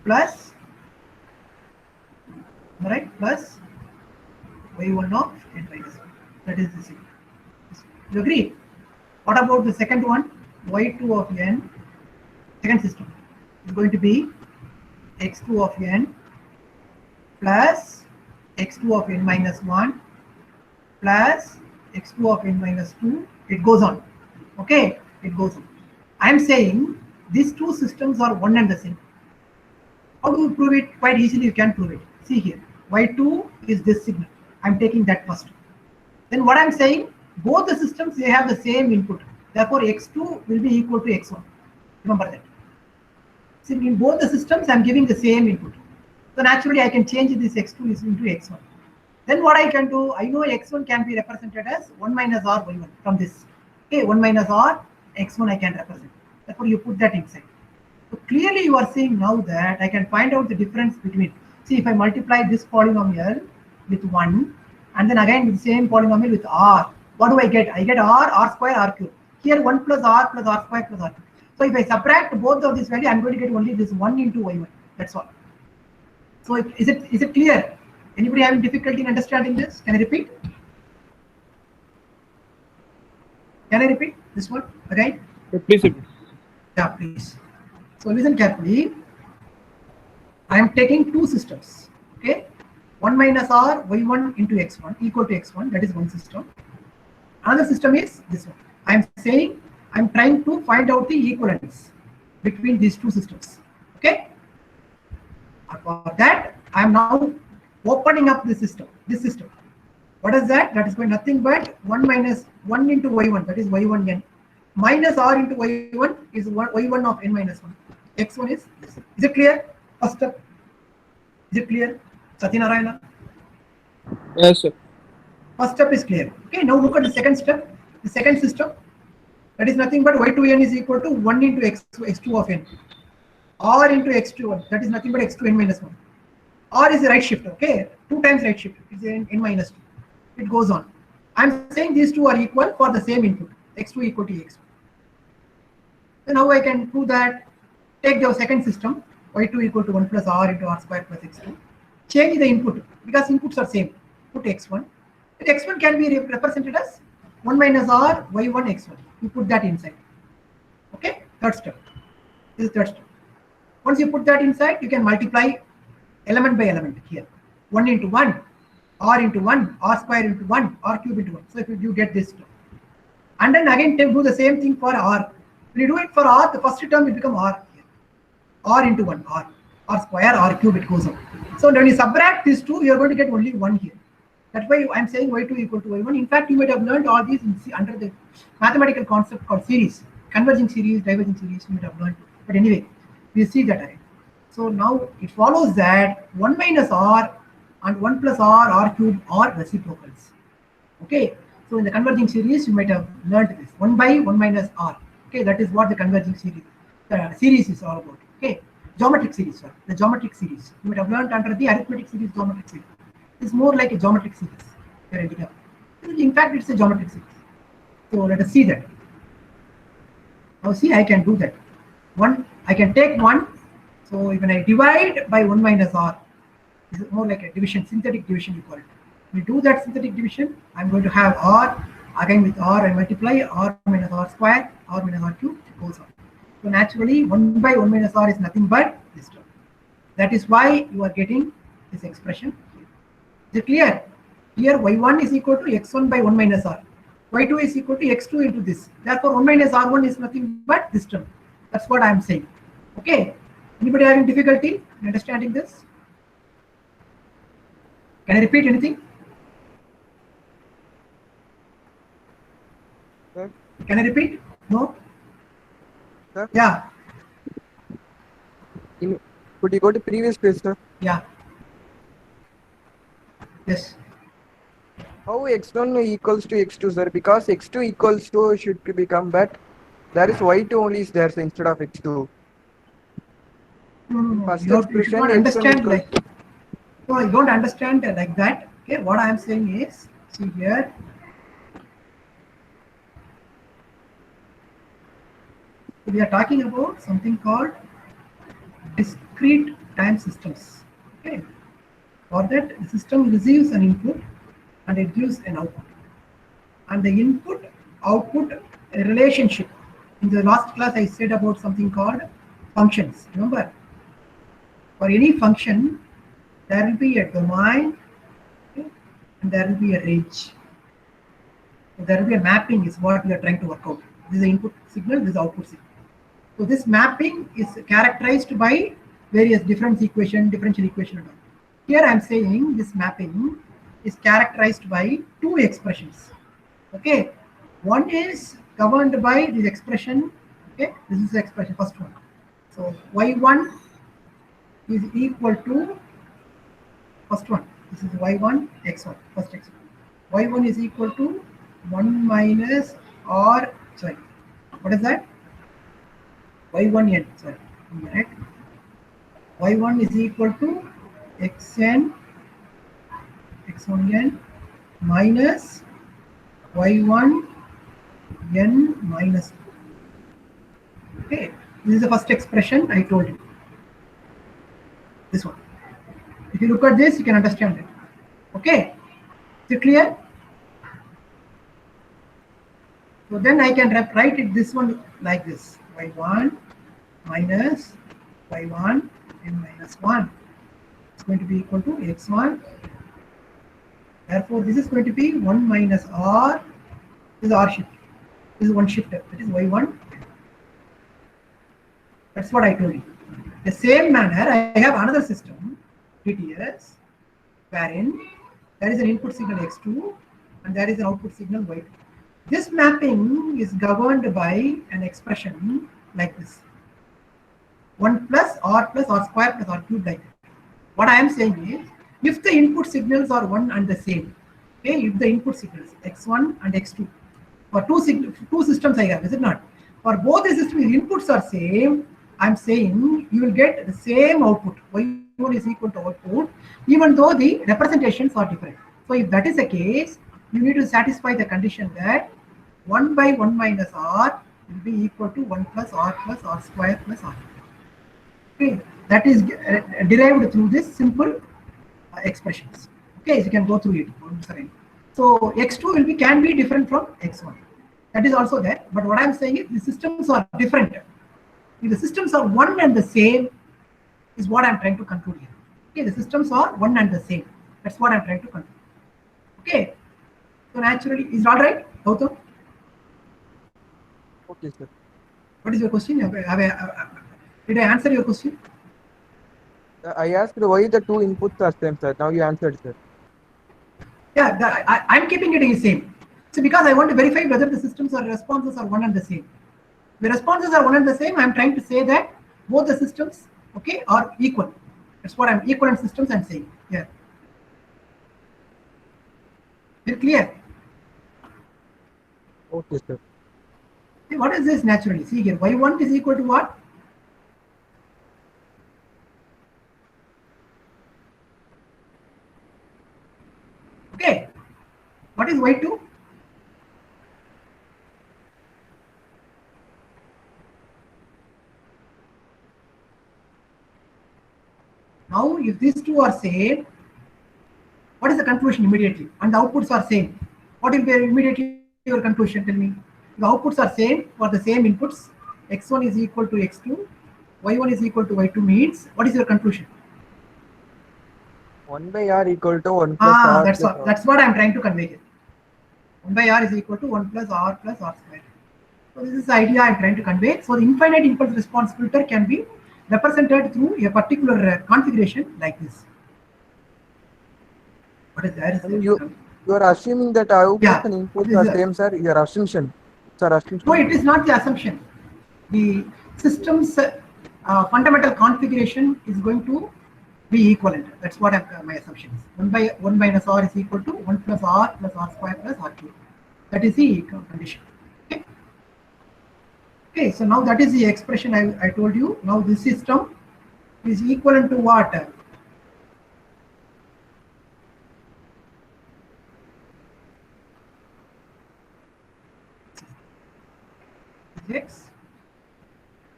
plus, right, plus y1 of n minus 1. That is the same. You agree? What about the second one? y2 of n, second system is going to be x2 of n plus x2 of n minus 1 plus x2 of n minus 2. It goes on. Okay, it goes on. I am saying these two systems are one and the same. How do you prove it? Quite easily you can prove it. See here, y2 is this signal. I am taking that first. Then what I am saying, both the systems, they have the same input. Therefore, x2 will be equal to x1. Remember that. See, in both the systems, I am giving the same input. So naturally, I can change this x2 into x1. Then what I can do, I know x1 can be represented as 1 minus r y1 from this. Okay, 1 minus r x1 I can represent. Therefore, you put that inside. So clearly, you are seeing now that I can find out the difference between. See, if I multiply this polynomial with 1 and then again with the same polynomial with r, what do I get? I get r square, r cube. Here 1 plus r square plus r cube. So if I subtract both of these values, I'm going to get only this 1 into y1. That's all. So is it clear? Anybody having difficulty in understanding this? Can I repeat? Can I repeat this one again? Please repeat. Yeah, please. So listen carefully. I am taking two systems. Okay, 1 minus r y1 into x1 equal to x1. That is one system. Another system is this one. I am saying I am trying to find out the equivalence between these two systems. Okay. For that, I am now opening up this system. What is that? That is going nothing but 1 minus 1 into y1, that is y1n, minus r into y1 is y1 of n minus 1. x1 is this. Is it clear? First step. Is it clear? Satyanarayana? Yes, sir. First step is clear. Okay, now look at the second step. The second system, that is nothing but y2n is equal to 1 into x2 of n. R into x2, that is nothing but x2 n minus 1. R is the right shift, okay? 2 times right shift is n minus 2. It goes on. I'm saying these two are equal for the same input, x2 equal to x1. So now I can prove that. Take the second system, y2 equal to 1 plus r into r square plus x2. Change the input because inputs are same. Put x1. And x1 can be represented as 1 minus r y1 x1. You put that inside. Okay, third step. This is third step. Once you put that inside, you can multiply element by element here. 1 into 1, r into 1, r square into 1, r cube into 1. So if you get this term. And then again do the same thing for r. When you do it for r, the first term will become r here. R into 1, r square, r cube, it goes on. So when you subtract these two, you are going to get only 1 here. That's why I'm saying y2 equal to y1. In fact, you might have learned all these under the mathematical concept called series. Converging series, diverging series, you might have learned. But anyway, we see that again. So now it follows that 1 minus r and 1 plus r cube are reciprocals. Okay, so in the converging series, you might have learned this 1 by 1 minus r. Okay, that is what the converging series is all about. Okay, geometric series, sorry, the geometric series. You might have learned under the arithmetic series, geometric series. It's more like a geometric series. You're ending up. In fact, it's a geometric series. So let us see that. Now see, I can do that. I can take 1. So when I divide by 1 minus r, this is more like a division, synthetic division you call it. We do that synthetic division, I'm going to have r, again with r I multiply, r minus r square, r minus r cube, it goes on. So naturally 1 by 1 minus r is nothing but this term. That is why you are getting this expression here. Is it clear? Here y1 is equal to x1 by 1 minus r. y2 is equal to x2 into this. Therefore 1 minus r1 is nothing but this term. That's what I am saying. Okay. Anybody having difficulty in understanding this? Can I repeat anything? Sir? Can I repeat? No? Sir? Yeah. Could you go to previous page, sir? Yeah. Yes. How x1 equals to x2, sir? Because x2 equals to should become that there is y2 only is there, so instead of x2. No. First You should expression not x1 understand equals. like. No, you don't understand like that. Okay. What I am saying is, see here. We are talking about something called discrete time systems. Okay. For that, the system receives an input and it gives an output. And the input output relationship. In the last class, I said about something called functions. Remember, for any function, there will be a domain, okay, and there will be a range. So there will be a mapping, is what we are trying to work out. This is the input signal, this is output signal. So this mapping is characterized by various differential equation. Here I am saying this mapping is characterized by 2 expressions. Okay, one is governed by this expression. Okay, this is the expression, first one. So y1 is equal to first one. This is y1 x1, first x1. y1 is equal to 1 minus r. Sorry, what is that? y1n. Sorry, right? y1 is equal to xn x1n minus y1 n minus 2. Okay, this is the first expression I told you. This one. If you look at this, you can understand it. Okay, is it clear? So then I can write it this one like this: y1 minus y1 n minus 1 is going to be equal to x1. Therefore, this is going to be 1 minus r. This is r shift. This is one shifter. That is y1. That's what I told you. The same manner, I have another system, TTS, wherein there is an input signal x2 and there is an output signal y2. This mapping is governed by an expression like this: 1 plus r square plus r cube, like that. What I am saying is, if the input signals are one and the same, okay, if the input signals x1 and x2, for two systems I have, is it not? For both the systems, the inputs are same. I'm saying you will get the same output. y1 is equal to output, even though the representations are different. So if that is the case, you need to satisfy the condition that 1 by 1 minus r will be equal to 1 plus r square plus r. Okay, that is derived through this simple expressions. Okay, so you can go through it. So x2 can be different from x1. That is also there. But what I'm saying is the systems are different. If the systems are one and the same, is what I'm trying to conclude here. Okay, the systems are one and the same. That's what I'm trying to conclude. Okay, so naturally, is it all right, Gautam? Okay, sir. What is your question? Did I answer your question? I asked why the 2 inputs are same, sir. Now you answered, sir. Yeah, I'm keeping it the same. So because I want to verify whether the systems or responses are one and the same. The responses are one and the same. I'm trying to say that both the systems, okay, are equal. That's what I'm equivalent systems I'm saying. Yeah. Very clear. Okay, sir. Okay, what is this naturally? See here, y1 is equal to what? Okay, what is y2? Now, if these two are same, what is the conclusion immediately? And the outputs are same. What will be immediately your conclusion? Tell me. The outputs are same for the same inputs. X1 is equal to x2, y1 is equal to y2 means what is your conclusion? 1 by r equal to 1 plus r plus r. That's what I'm trying to convey here. 1 by r is equal to 1 plus r square. So this is the idea I'm trying to convey. So the infinite impulse response filter can be represented through a particular configuration like this. What is that? And you are assuming that outputs and inputs are same, sir. Your assumption. Sir, assumption. No, it is not the assumption. The system's fundamental configuration is going to be equivalent. That's what my assumption is. 1 minus r is equal to 1 plus r square plus r cube. That is the condition. Okay. Okay, so now that is the expression I told you. Now this system is equivalent to what? X.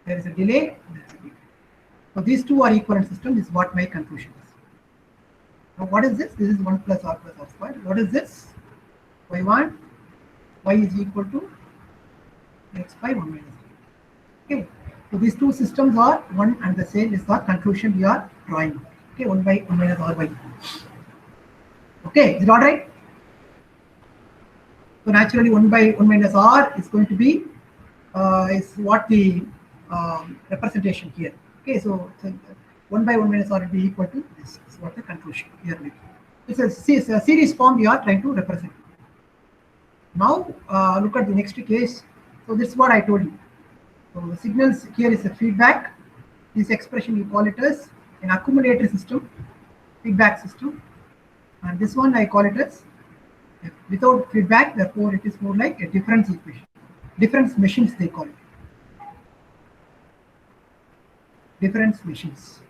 There is a delay. There is a delay. So these two are equivalent system. This is what my conclusion is. Now what is this? This is 1 plus r square. What is this? y1. Y is equal to x by 1 minus 3. Okay. So these two systems are one and the same. Is the conclusion we are drawing. Okay. 1 by 1 minus r by. Okay. Is it all right? So naturally 1 by 1 minus r is going to be is what the representation here. Okay, so 1 by 1 minus r will be equal to this. This is what the conclusion here will be. It's a series form we are trying to represent. Now look at the next case. So this is what I told you. So the signals here is a feedback. This expression you call it as an accumulator system, feedback system, and this one I call it as without feedback. Therefore, it is more like a difference equation. Difference machines they call it. Difference machines.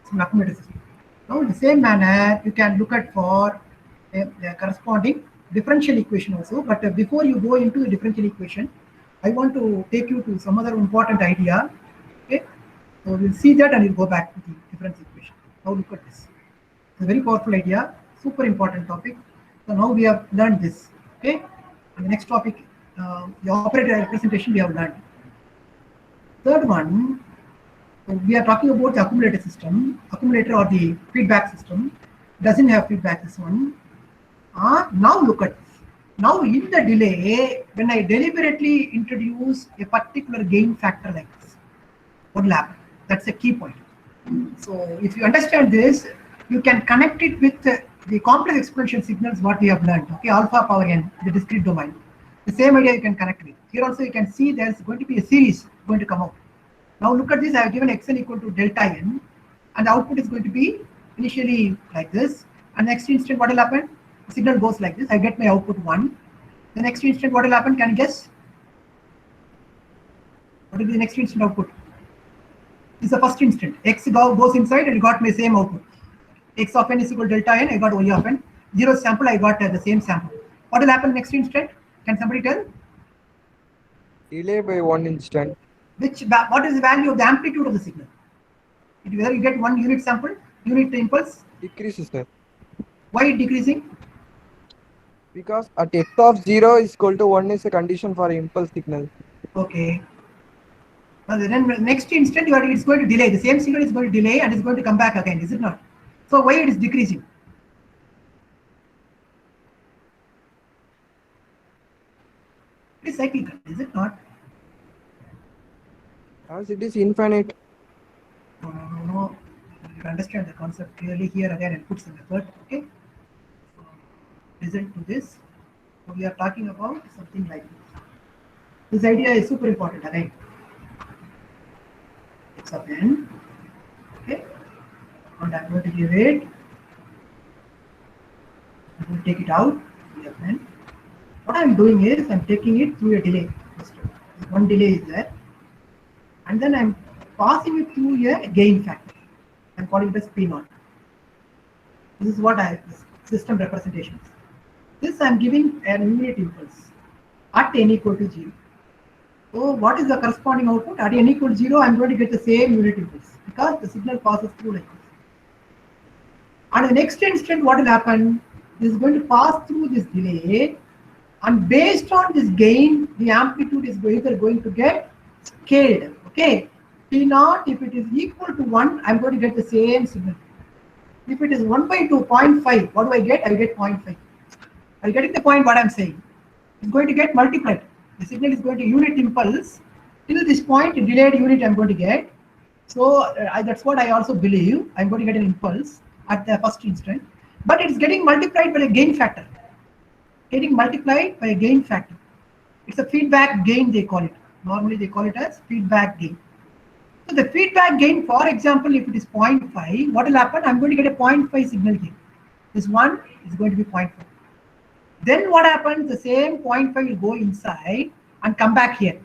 It's an accumulator system. Now, in the same manner, you can look at for the corresponding differential equation also. But before you go into the differential equation, I want to take you to some other important idea. Okay, so we'll see that and we'll go back to the difference equation. Now look at this. It's a very powerful idea, super important topic. So now we have learned this. Okay, and the next topic, the operator representation we have learned. Third one, so we are talking about the accumulator system. Accumulator or the feedback system doesn't have feedback. This one. Now look at this. Now in the delay, when I deliberately introduce a particular gain factor like this, what will happen? That's a key point. So if you understand this, you can connect it with the complex exponential signals what we have learned. Okay, alpha power n, the discrete domain. The same idea you can connect with. Here also you can see there's going to be a series going to come out. Now look at this. I have given xn equal to delta n, and the output is going to be initially like this. And next instant, what will happen? The signal goes like this. I get my output 1. The next instant, what will happen? Can you guess? What will be the next instant output? This is the first instant. X goes inside and you got my same output. X of n is equal to delta n. I got y of n. 0 sample, I got the same sample. What will happen next instant? Can somebody tell? Delay by 1 instant. What is the value of the amplitude of the signal? Whether you get 1 unit sample, unit impulse. Decreases, sir. Why it decreasing? Because at x of 0 is equal to 1 is a condition for impulse signal. Okay. Then next instant it's going to delay. The same signal is going to delay and it's going to come back again, is it not? So why it is decreasing? It is cyclical, is it not? As it is infinite. No. You understand the concept clearly here again and put some effort. Okay. So, result to this. So we are talking about something like this. This idea is super important again. X of n. Okay. And I'm going to give it. I'm going to take it out. V of n. What I'm doing is I'm taking it through a delay. One delay is there, and then I'm passing it through a gain factor. I'm calling it as P naught. This is what system representations. This I'm giving an immediate impulse at n equal to 0. So what is the corresponding output? At n equal to 0, I'm going to get the same unit impulse because the signal passes through like this. And the next instant, what will happen? This is going to pass through this delay, and based on this gain, the amplitude is either going to get scaled. Okay, P naught, if it is equal to 1, I'm going to get the same signal. If it is 1 by 2, 0.5, what do I get? I get 0.5. Are you getting the point what I'm saying? It's going to get multiplied. The signal is going to unit impulse. Till this point, delayed unit I'm going to get. So that's what I also believe. I'm going to get an impulse at the first instant. But it's getting multiplied by a gain factor. Getting multiplied by a gain factor. It's a feedback gain, they call it. Normally they call it as feedback gain. So the feedback gain, for example, if it is 0.5, what will happen? I'm going to get a 0.5 signal here. This one is going to be 0.5. Then what happens? The same 0.5 will go inside and come back here.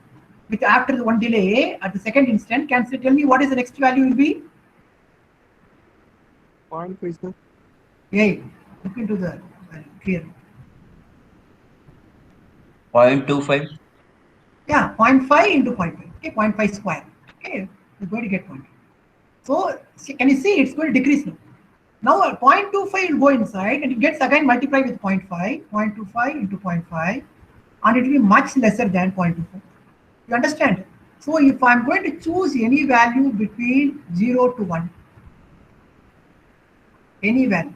With after the one delay at the second instant, can you tell me what is the next value will be? 0.5, sir. Yeah, look into the value clearly. 0.25. Yeah, 0.5 into 0.5. Okay, 0.5 square. Okay, you're going to get 0.5. So can you see it's going to decrease now? Now 0.25 will go inside and it gets again multiplied with 0.5, 0.25 into 0.5, and it will be much lesser than 0.25. You understand? So if I'm going to choose any value between 0 to 1, any value,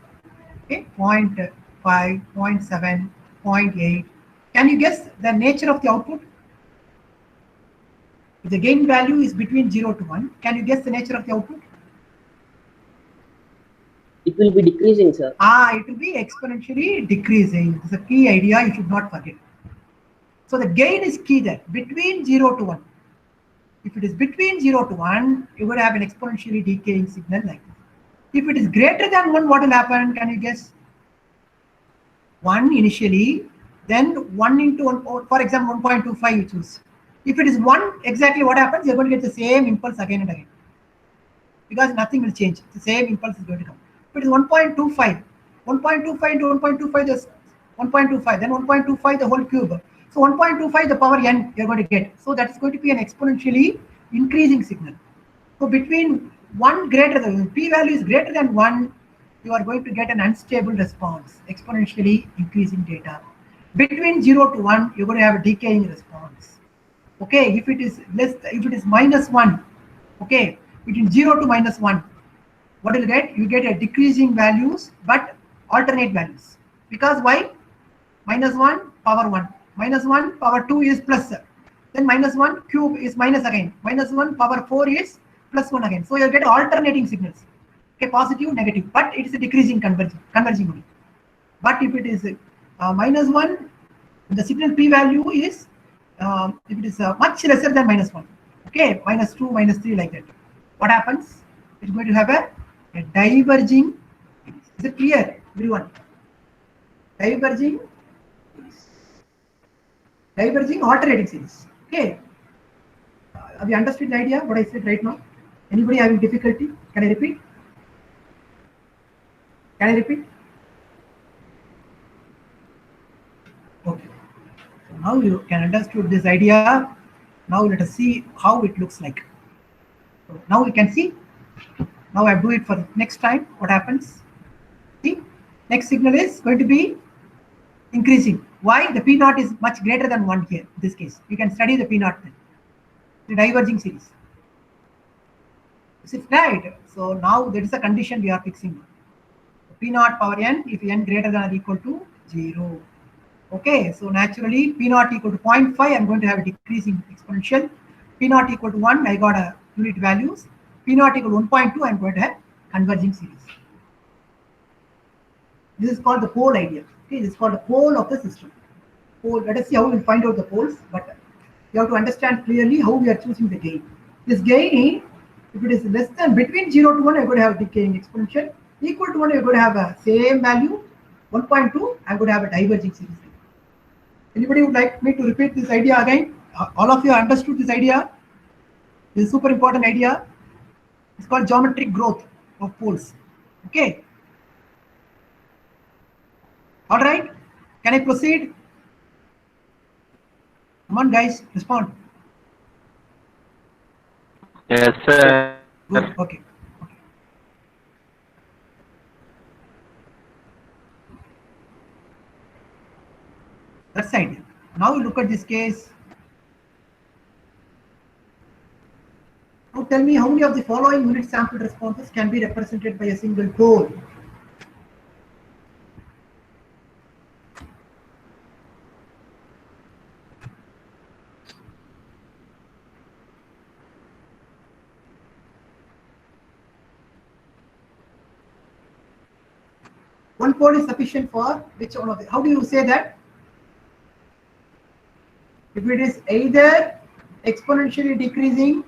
okay, 0.5, 0.7, 0.8, can you guess the nature of the output? If the gain value is between 0 to 1, can you guess the nature of the output? It will be decreasing, sir. It will be exponentially decreasing. It's a key idea you should not forget. So the gain is key there, between 0 to 1. If it is between 0 to 1, you would have an exponentially decaying signal like this. If it is greater than 1, what will happen? Can you guess? 1 initially, then 1 into 1, for example, 1.25 you choose. If it is 1, exactly what happens? You're going to get the same impulse again and again. Because nothing will change. The same impulse is going to come. If it is 1.25, 1.25 into 1.25 is 1.25, then 1.25 the whole cube. So 1.25 the power n you're going to get. So that's going to be an exponentially increasing signal. So between 1 greater than, p value is greater than 1, you are going to get an unstable response, exponentially increasing data. Between 0 to 1, you're going to have a decaying response. Okay, if it is less, if it is -1, okay, between 0 to -1, what will you get? You get a decreasing values, but alternate values. Because why? -1 power 1, -1 power 2 is plus, then -1 cube is minus again, -1 power 4 is plus 1 again. So you get alternating signals. Okay, positive, negative, but it is a decreasing converging only. But if it is -1, the signal p value is if it is much lesser than -1, okay, -2, -3 like that. What happens? It's going to have a diverging. Is it clear, everyone? Diverging alternating series. Okay. Have you understood the idea? What I said right now? Anybody having difficulty? Can I repeat? Can I repeat? Okay. So now you can understood this idea. Now let us see how it looks like. So now you can see. Now I do it for next time. What happens? See, next signal is going to be increasing. Why? The P naught is much greater than 1 here. In this case, you can study the P naught then. The diverging series. Is it right? So now there is a condition we are fixing. P naught power n if n greater than or equal to 0. Okay, so naturally P naught equal to 0.5, I'm going to have a decreasing exponential. P naught equal to 1, I got a unit values. P naught equal to 1.2, I'm going to have converging series. This is called the pole idea. Okay, this is called the pole of the system. Pole. Let us see how we will find out the poles, but you have to understand clearly how we are choosing the gain. This gain, if it is less than between 0 to 1, I'm going to have a decaying exponential. Equal to 1, you're going to have a same value. 1.2, I'm going to have a diverging series. Anybody would like me to repeat this idea again? All of you understood this idea? This is super important idea. It's called geometric growth of poles. Okay. All right. Can I proceed? Come on, guys, respond. Yes, sir. Good. Okay. That's the idea. Now you look at this case. Now tell me how many of the following unit sample responses can be represented by a single pole? One pole is sufficient for which one of the, how do you say that? If it is either exponentially decreasing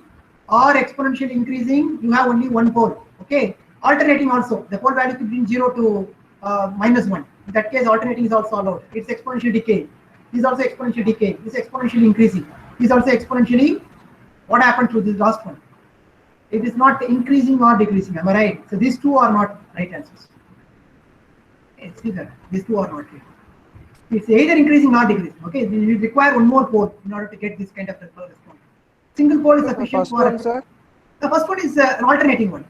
or exponentially increasing, you have only one pole. Okay. Alternating also, the pole value between 0 to -1. In that case, alternating is also allowed. It's exponentially decay. This is also exponentially decay. This is exponentially increasing. This is also exponentially. What happened to this last one? It is not increasing or decreasing. Am I right? So these two are not right answers. See that these two are not right. It's either increasing or decreasing. Okay, you require one more pole in order to get this kind of response. Single pole is sufficient for. The first one is an alternating one.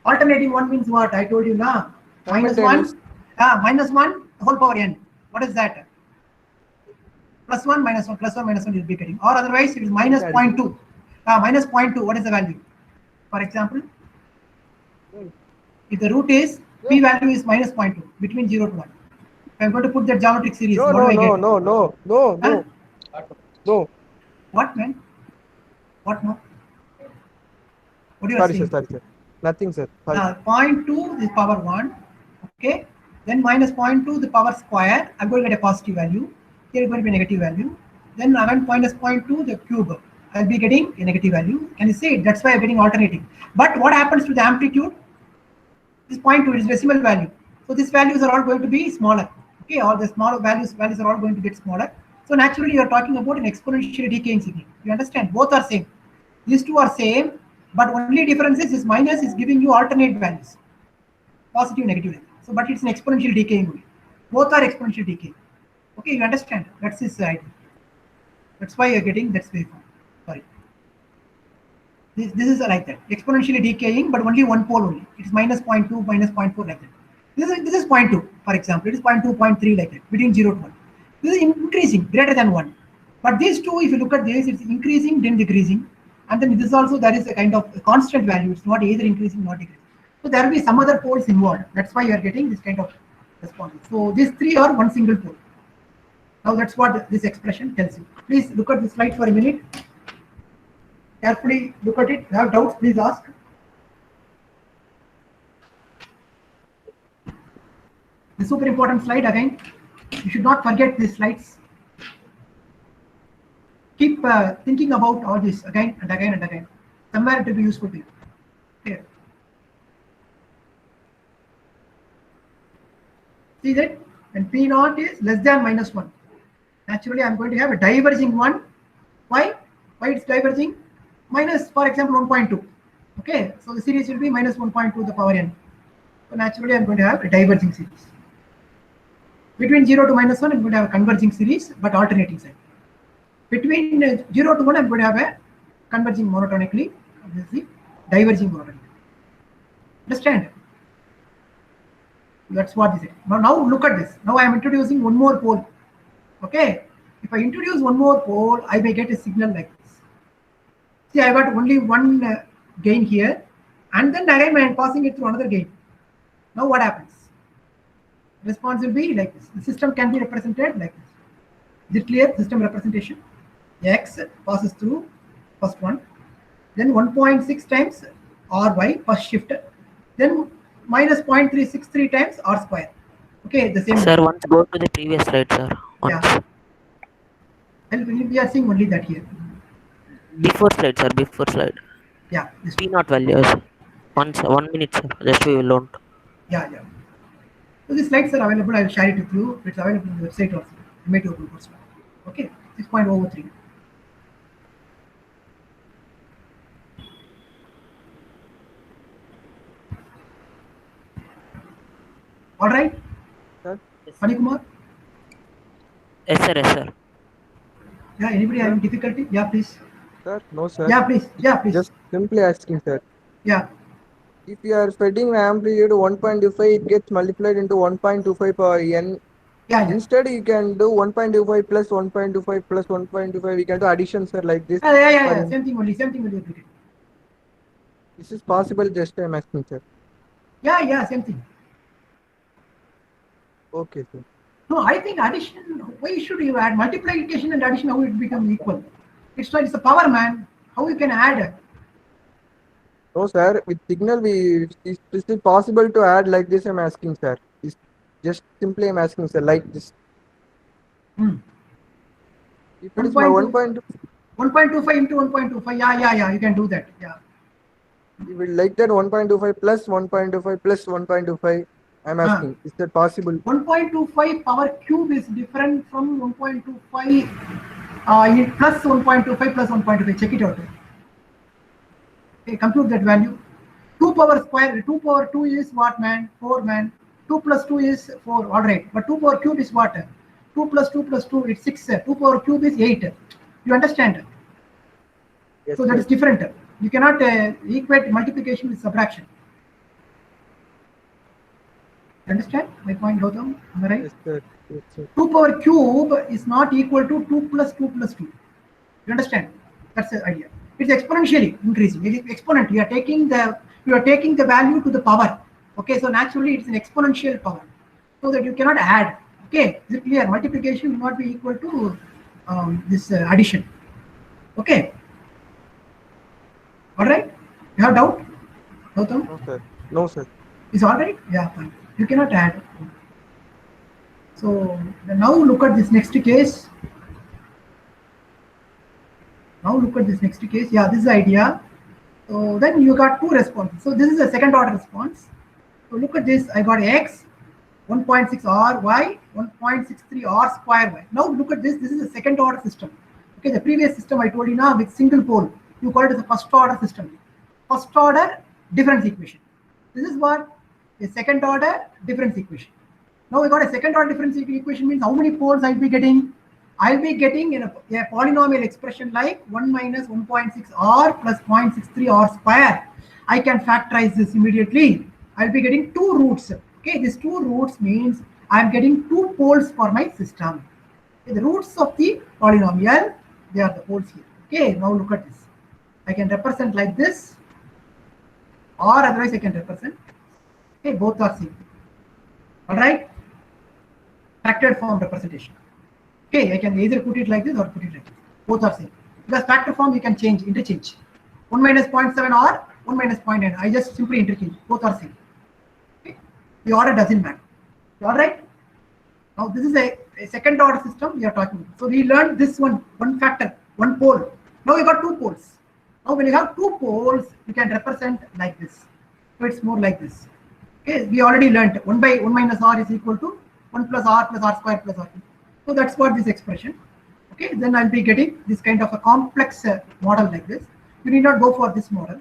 Alternating one means what? I told you now. -1, -1 whole power n. What is that? +1 -1 +1 -1 you'll be getting. Or otherwise it is -0.2. -0.2. What is the value? For example, if the root is p value is -0.2 between 0 to 1. If I'm going to put that geometric series, what do I get? No. What, man? What no? What you are Sorry, saying? sir. Nothing, sir. 0.2 is power 1. Okay. Then -0.2 the power square. I'm going to get a positive value. Here is going to be a negative value. Then again -0.2 the cube. I'll be getting a negative value. Can you see it? That's why I'm getting alternating. But what happens to the amplitude? This 0.2 is decimal value. So these values are all going to be smaller. Okay, all the smaller values are all going to get smaller. So naturally, you are talking about an exponentially decaying signal. You understand? Both are same. These two are same, but only difference is this minus is giving you alternate values, positive, negative. So, but it's an exponential decaying only. Both are exponential decaying. Okay, you understand? That's his idea. That's why you're getting that waveform. Sorry. This is like that, exponentially decaying, but only one pole only. It is -0.2, -0.4 like that. This is 0.2, for example. It is 0.2, 0.3 like that, between 0 to 1. This is increasing, greater than 1. But these two, if you look at this, it's increasing, then decreasing. And then this also, there is a kind of a constant value. It's not either increasing, nor decreasing. So there will be some other poles involved. That's why you are getting this kind of response. So these three are one single pole. Now that's what this expression tells you. Please look at the slide for a minute. Carefully look at it. If you have doubts, please ask. The super important slide again. You should not forget these slides. Keep thinking about all this again and again and again. Somewhere it will be useful to you. Here. See that? When P naught is less than -1. Naturally, I'm going to have a diverging one. Why? Why it's diverging? Minus, for example, 1.2. Okay, so the series will be -1.2 to the power n. So naturally, I'm going to have a diverging series. Between 0 to -1, I'm going to have a converging series, but alternating side. Between 0 to 1, I'm going to have a converging monotonically, obviously, diverging monotonically. Understand? That's what this is. Now look at this. Now I am introducing one more pole. Okay, if I introduce one more pole, I may get a signal like this. See, I got only one gain here, and then again I am passing it through another gain. Now what happens? Response will be like this. The system can be represented like this. Is it clear? System representation. X passes through first one, then 1.6 times Ry first shift, then -0.363 times R square. Okay, the same. Sir, once go to the previous slide, sir. Once. Yeah. And we are seeing only that here. Before slide, sir. Before slide. Yeah. P naught values. 1 minute, sir. Just we will learn. Yeah. So the slides are available. I will share it with you. It's available on the website also. MA2 open courseware. Okay, 6.003. All right, Sir, Kumar. Yes, sir. Yes, sir. Yeah, anybody sir, having difficulty? Yeah, please. sir, no, sir. Yeah, please. Yeah, please. Just simply asking, sir. Yeah. If you are feeding the amplitude 1.25, it gets multiplied into 1.25 per n. Yeah, yeah. Instead, you can do 1.25 plus 1.25 plus 1.25. We can do addition, sir, like this. Yeah. For n. Same thing only. Same thing only. Applicable. This is possible. Just I'm asking, sir. Yeah. Same thing. Okay, sir. No, I think addition. Why should you add multiplication and addition? How it become equal? It's like it's a power, man. How you can add? No, sir. With signal, is it possible to add like this? I'm asking, sir. Is just simply I'm asking, sir, like this. If it is my 1.2, 1.25 into 1.25. Yeah. You can do that. Yeah. you will like that 1.25 plus 1.25 plus 1.25. I'm asking, is that possible? 1.25 power cube is different from 1.25 plus 1.25 plus 1.25. Check it out. Okay, compute that value. 2 power square, 2 power 2 is what, man? 4, man. 2 plus 2 is 4, all right. But 2 power cube is what? 2 plus 2 plus 2 is 6. 2 power cube is 8. You understand? Yes, So that sir. is different. You cannot equate multiplication with subtraction. Understand my point, Gautam? Am I right? Yes, sir. Yes, sir. 2 power cube is not equal to 2 plus 2 plus 2. You understand? That's the idea. It's exponentially increasing. It is exponent. You are taking the value to the power. Okay, so naturally it's an exponential power. So that you cannot add. Okay, is it clear? Multiplication will not be equal to this addition. Okay. All right. You have doubt, Gautam? No, sir. No, sir. Is all right? Yeah, fine. You cannot add. So now look at this next case. Yeah, this is the idea. So then you got two responses. So this is a second order response. So look at this. I got x, 1.6 r y, 1.63 r square y. Now look at this. This is a second order system. Okay, the previous system I told you now with single pole. You call it as a first order system. First order difference equation. This is what? A second order difference equation. Now we got a second order difference equation means how many poles I'll be getting? I'll be getting in a polynomial expression like 1 minus 1.6 r plus 0.63 r square. I can factorize this immediately. I'll be getting two roots. Okay, these two roots means I'm getting two poles for my system. Okay, the roots of the polynomial, they are the poles here. Okay, now look at this. I can represent like this, or otherwise I can represent. Okay, both are same. All right, factored form representation. Okay, I can either put it like this or put it like this. Both are same. Because factor form you can change, interchange. 1 minus 0.7 or 1 minus 0.9. I just simply interchange. Both are same. Okay, the order doesn't matter. All right. Now this is a second order system we are talking about. So we learned this one factor, one pole. Now we got two poles. Now when you have two poles, you can represent like this. So it's more like this. Okay, we already learned 1 by 1 minus r is equal to 1 plus r square plus r. So that's what this expression. Okay, then I'll be getting this kind of a complex model like this. You need not go for this model.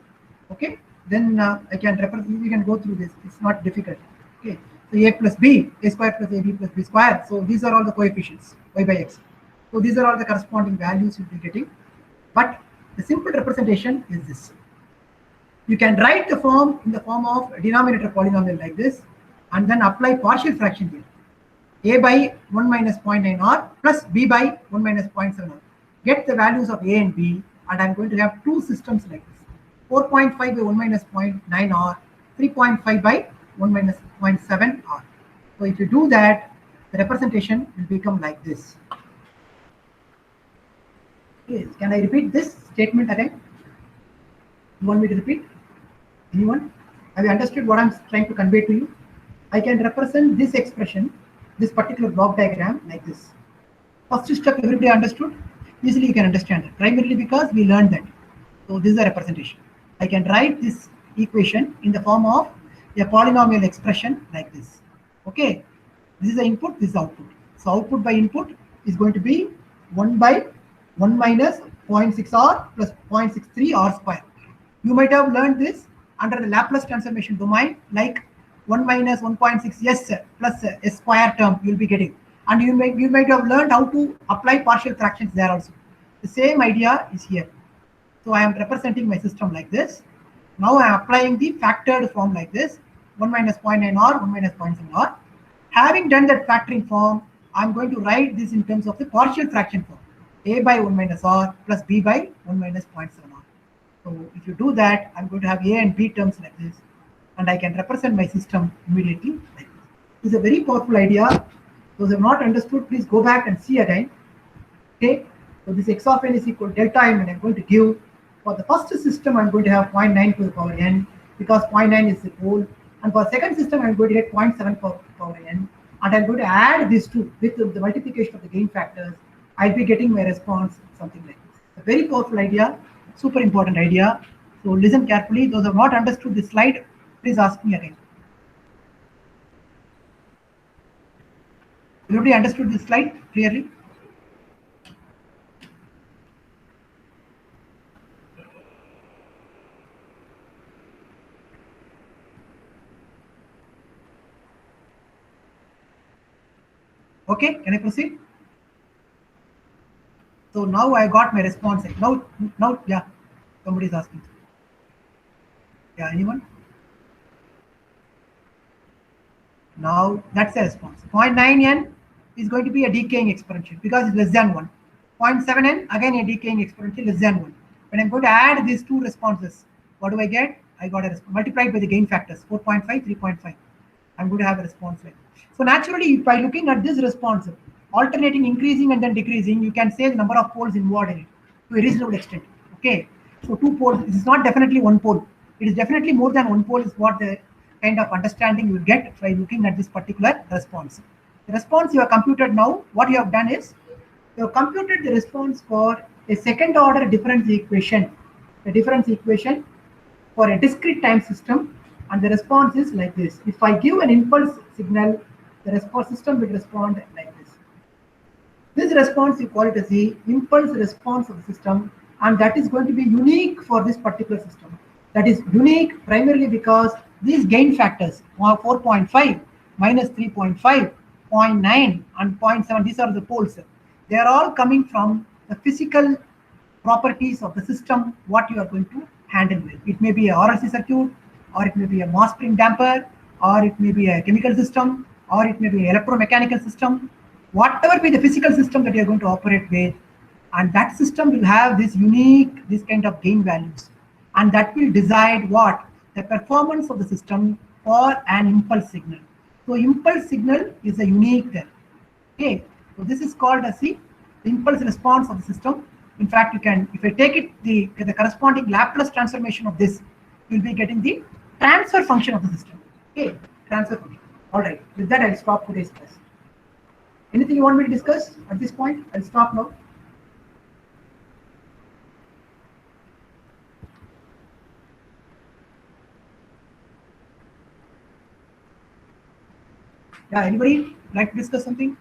Okay, then I can represent. You can go through this. It's not difficult. Okay, so a plus b, a square plus ab plus b square. So these are all the coefficients y by x. So these are all the corresponding values you'll be getting. But the simple representation is this. You can write the form in the form of a denominator polynomial like this, and then apply partial fraction here. A by 1 minus 0.9 r plus b by 1 minus 0.7 r. Get the values of a and b, and I'm going to have two systems like this. 4.5 by 1 minus 0.9 r, 3.5 by 1 minus 0.7 r. So if you do that, the representation will become like this. Okay, can I repeat this statement again? You want me to repeat? Anyone? Have you understood what I'm trying to convey to you? I can represent this expression, this particular block diagram like this. First step, everybody understood? Easily you can understand it. Primarily because we learned that. So this is a representation. I can write this equation in the form of a polynomial expression like this. Okay. This is the input, this is the output. So output by input, is going to be 1 by 1 minus 0.6 r plus 0.63 r square. You might have learned this under the Laplace transformation domain, like 1 minus 1.6 s plus a square term you will be getting. And you might have learned how to apply partial fractions there also. The same idea is here. So I am representing my system like this. Now I am applying the factored form like this, 1 minus 0.9 r, 1 minus 0.7 r. Having done that factoring form, I am going to write this in terms of the partial fraction form, a by 1 minus r plus b by 1 minus 0.7 r. So if you do that, I'm going to have a and b terms like this, and I can represent my system immediately like this. This is a very powerful idea. Those who have not understood, please go back and see again. Okay, so this x of n is equal to delta m, and I'm going to give for the first system I'm going to have 0.9 to the power n, because 0.9 is the pole, and for the second system I'm going to get 0.7 to the power n, and I'm going to add these two with the multiplication of the gain factors. I'll be getting my response something like this. A very powerful idea, super important idea. So listen carefully. Those who have not understood this slide, please ask me again. Everybody understood this slide clearly? Okay, can I proceed? So now I got my response. Now, yeah, somebody is asking. Yeah, anyone? Now that's the response. 0.9n is going to be a decaying exponential because it's less than 1. 0.7n, again a decaying exponential less than 1. When I'm going to add these two responses, what do I get? I got a response multiplied by the gain factors, 4.5, 3.5. I'm going to have a response like that. So naturally, by looking at this response, alternating, increasing and then decreasing, you can say the number of poles involved in it to a reasonable extent. Okay, so 2 poles, this is not definitely 1 pole. It is definitely more than 1 pole is what the kind of understanding you will get by looking at this particular response. The response you have computed now, what you have done is, you have computed the response for a second order difference equation, a difference equation for a discrete time system, and the response is like this. If I give an impulse signal, the response system will respond like this. This response you call it as the impulse response of the system, and that is going to be unique for this particular system. That is unique primarily because these gain factors 4.5, minus 3.5, 0.9 and 0.7, these are the poles. They are all coming from the physical properties of the system what you are going to handle with. It may be a RLC circuit, or it may be a mass spring damper, or it may be a chemical system, or it may be an electromechanical system. Whatever be the physical system that you are going to operate with, and that system will have this unique, this kind of gain values, and that will decide what the performance of the system for an impulse signal. So impulse signal is a unique there. Okay, so this is called as the impulse response of the system. In fact, you can, if I take it the corresponding Laplace transformation of this, you'll be getting the transfer function of the system. Okay, transfer function. All right, with that I'll stop today's class. Anything you want me to discuss at this point? I'll stop now. Yeah, anybody like to discuss something?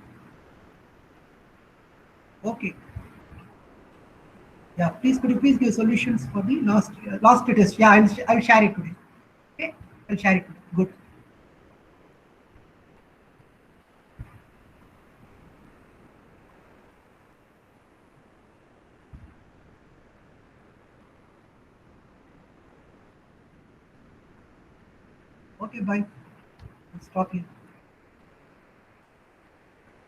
Okay. Yeah, please could you please give solutions for the last test? Yeah, I'll share it today. Okay, I'll share it today. Good. Okay, bye. Let's stop here.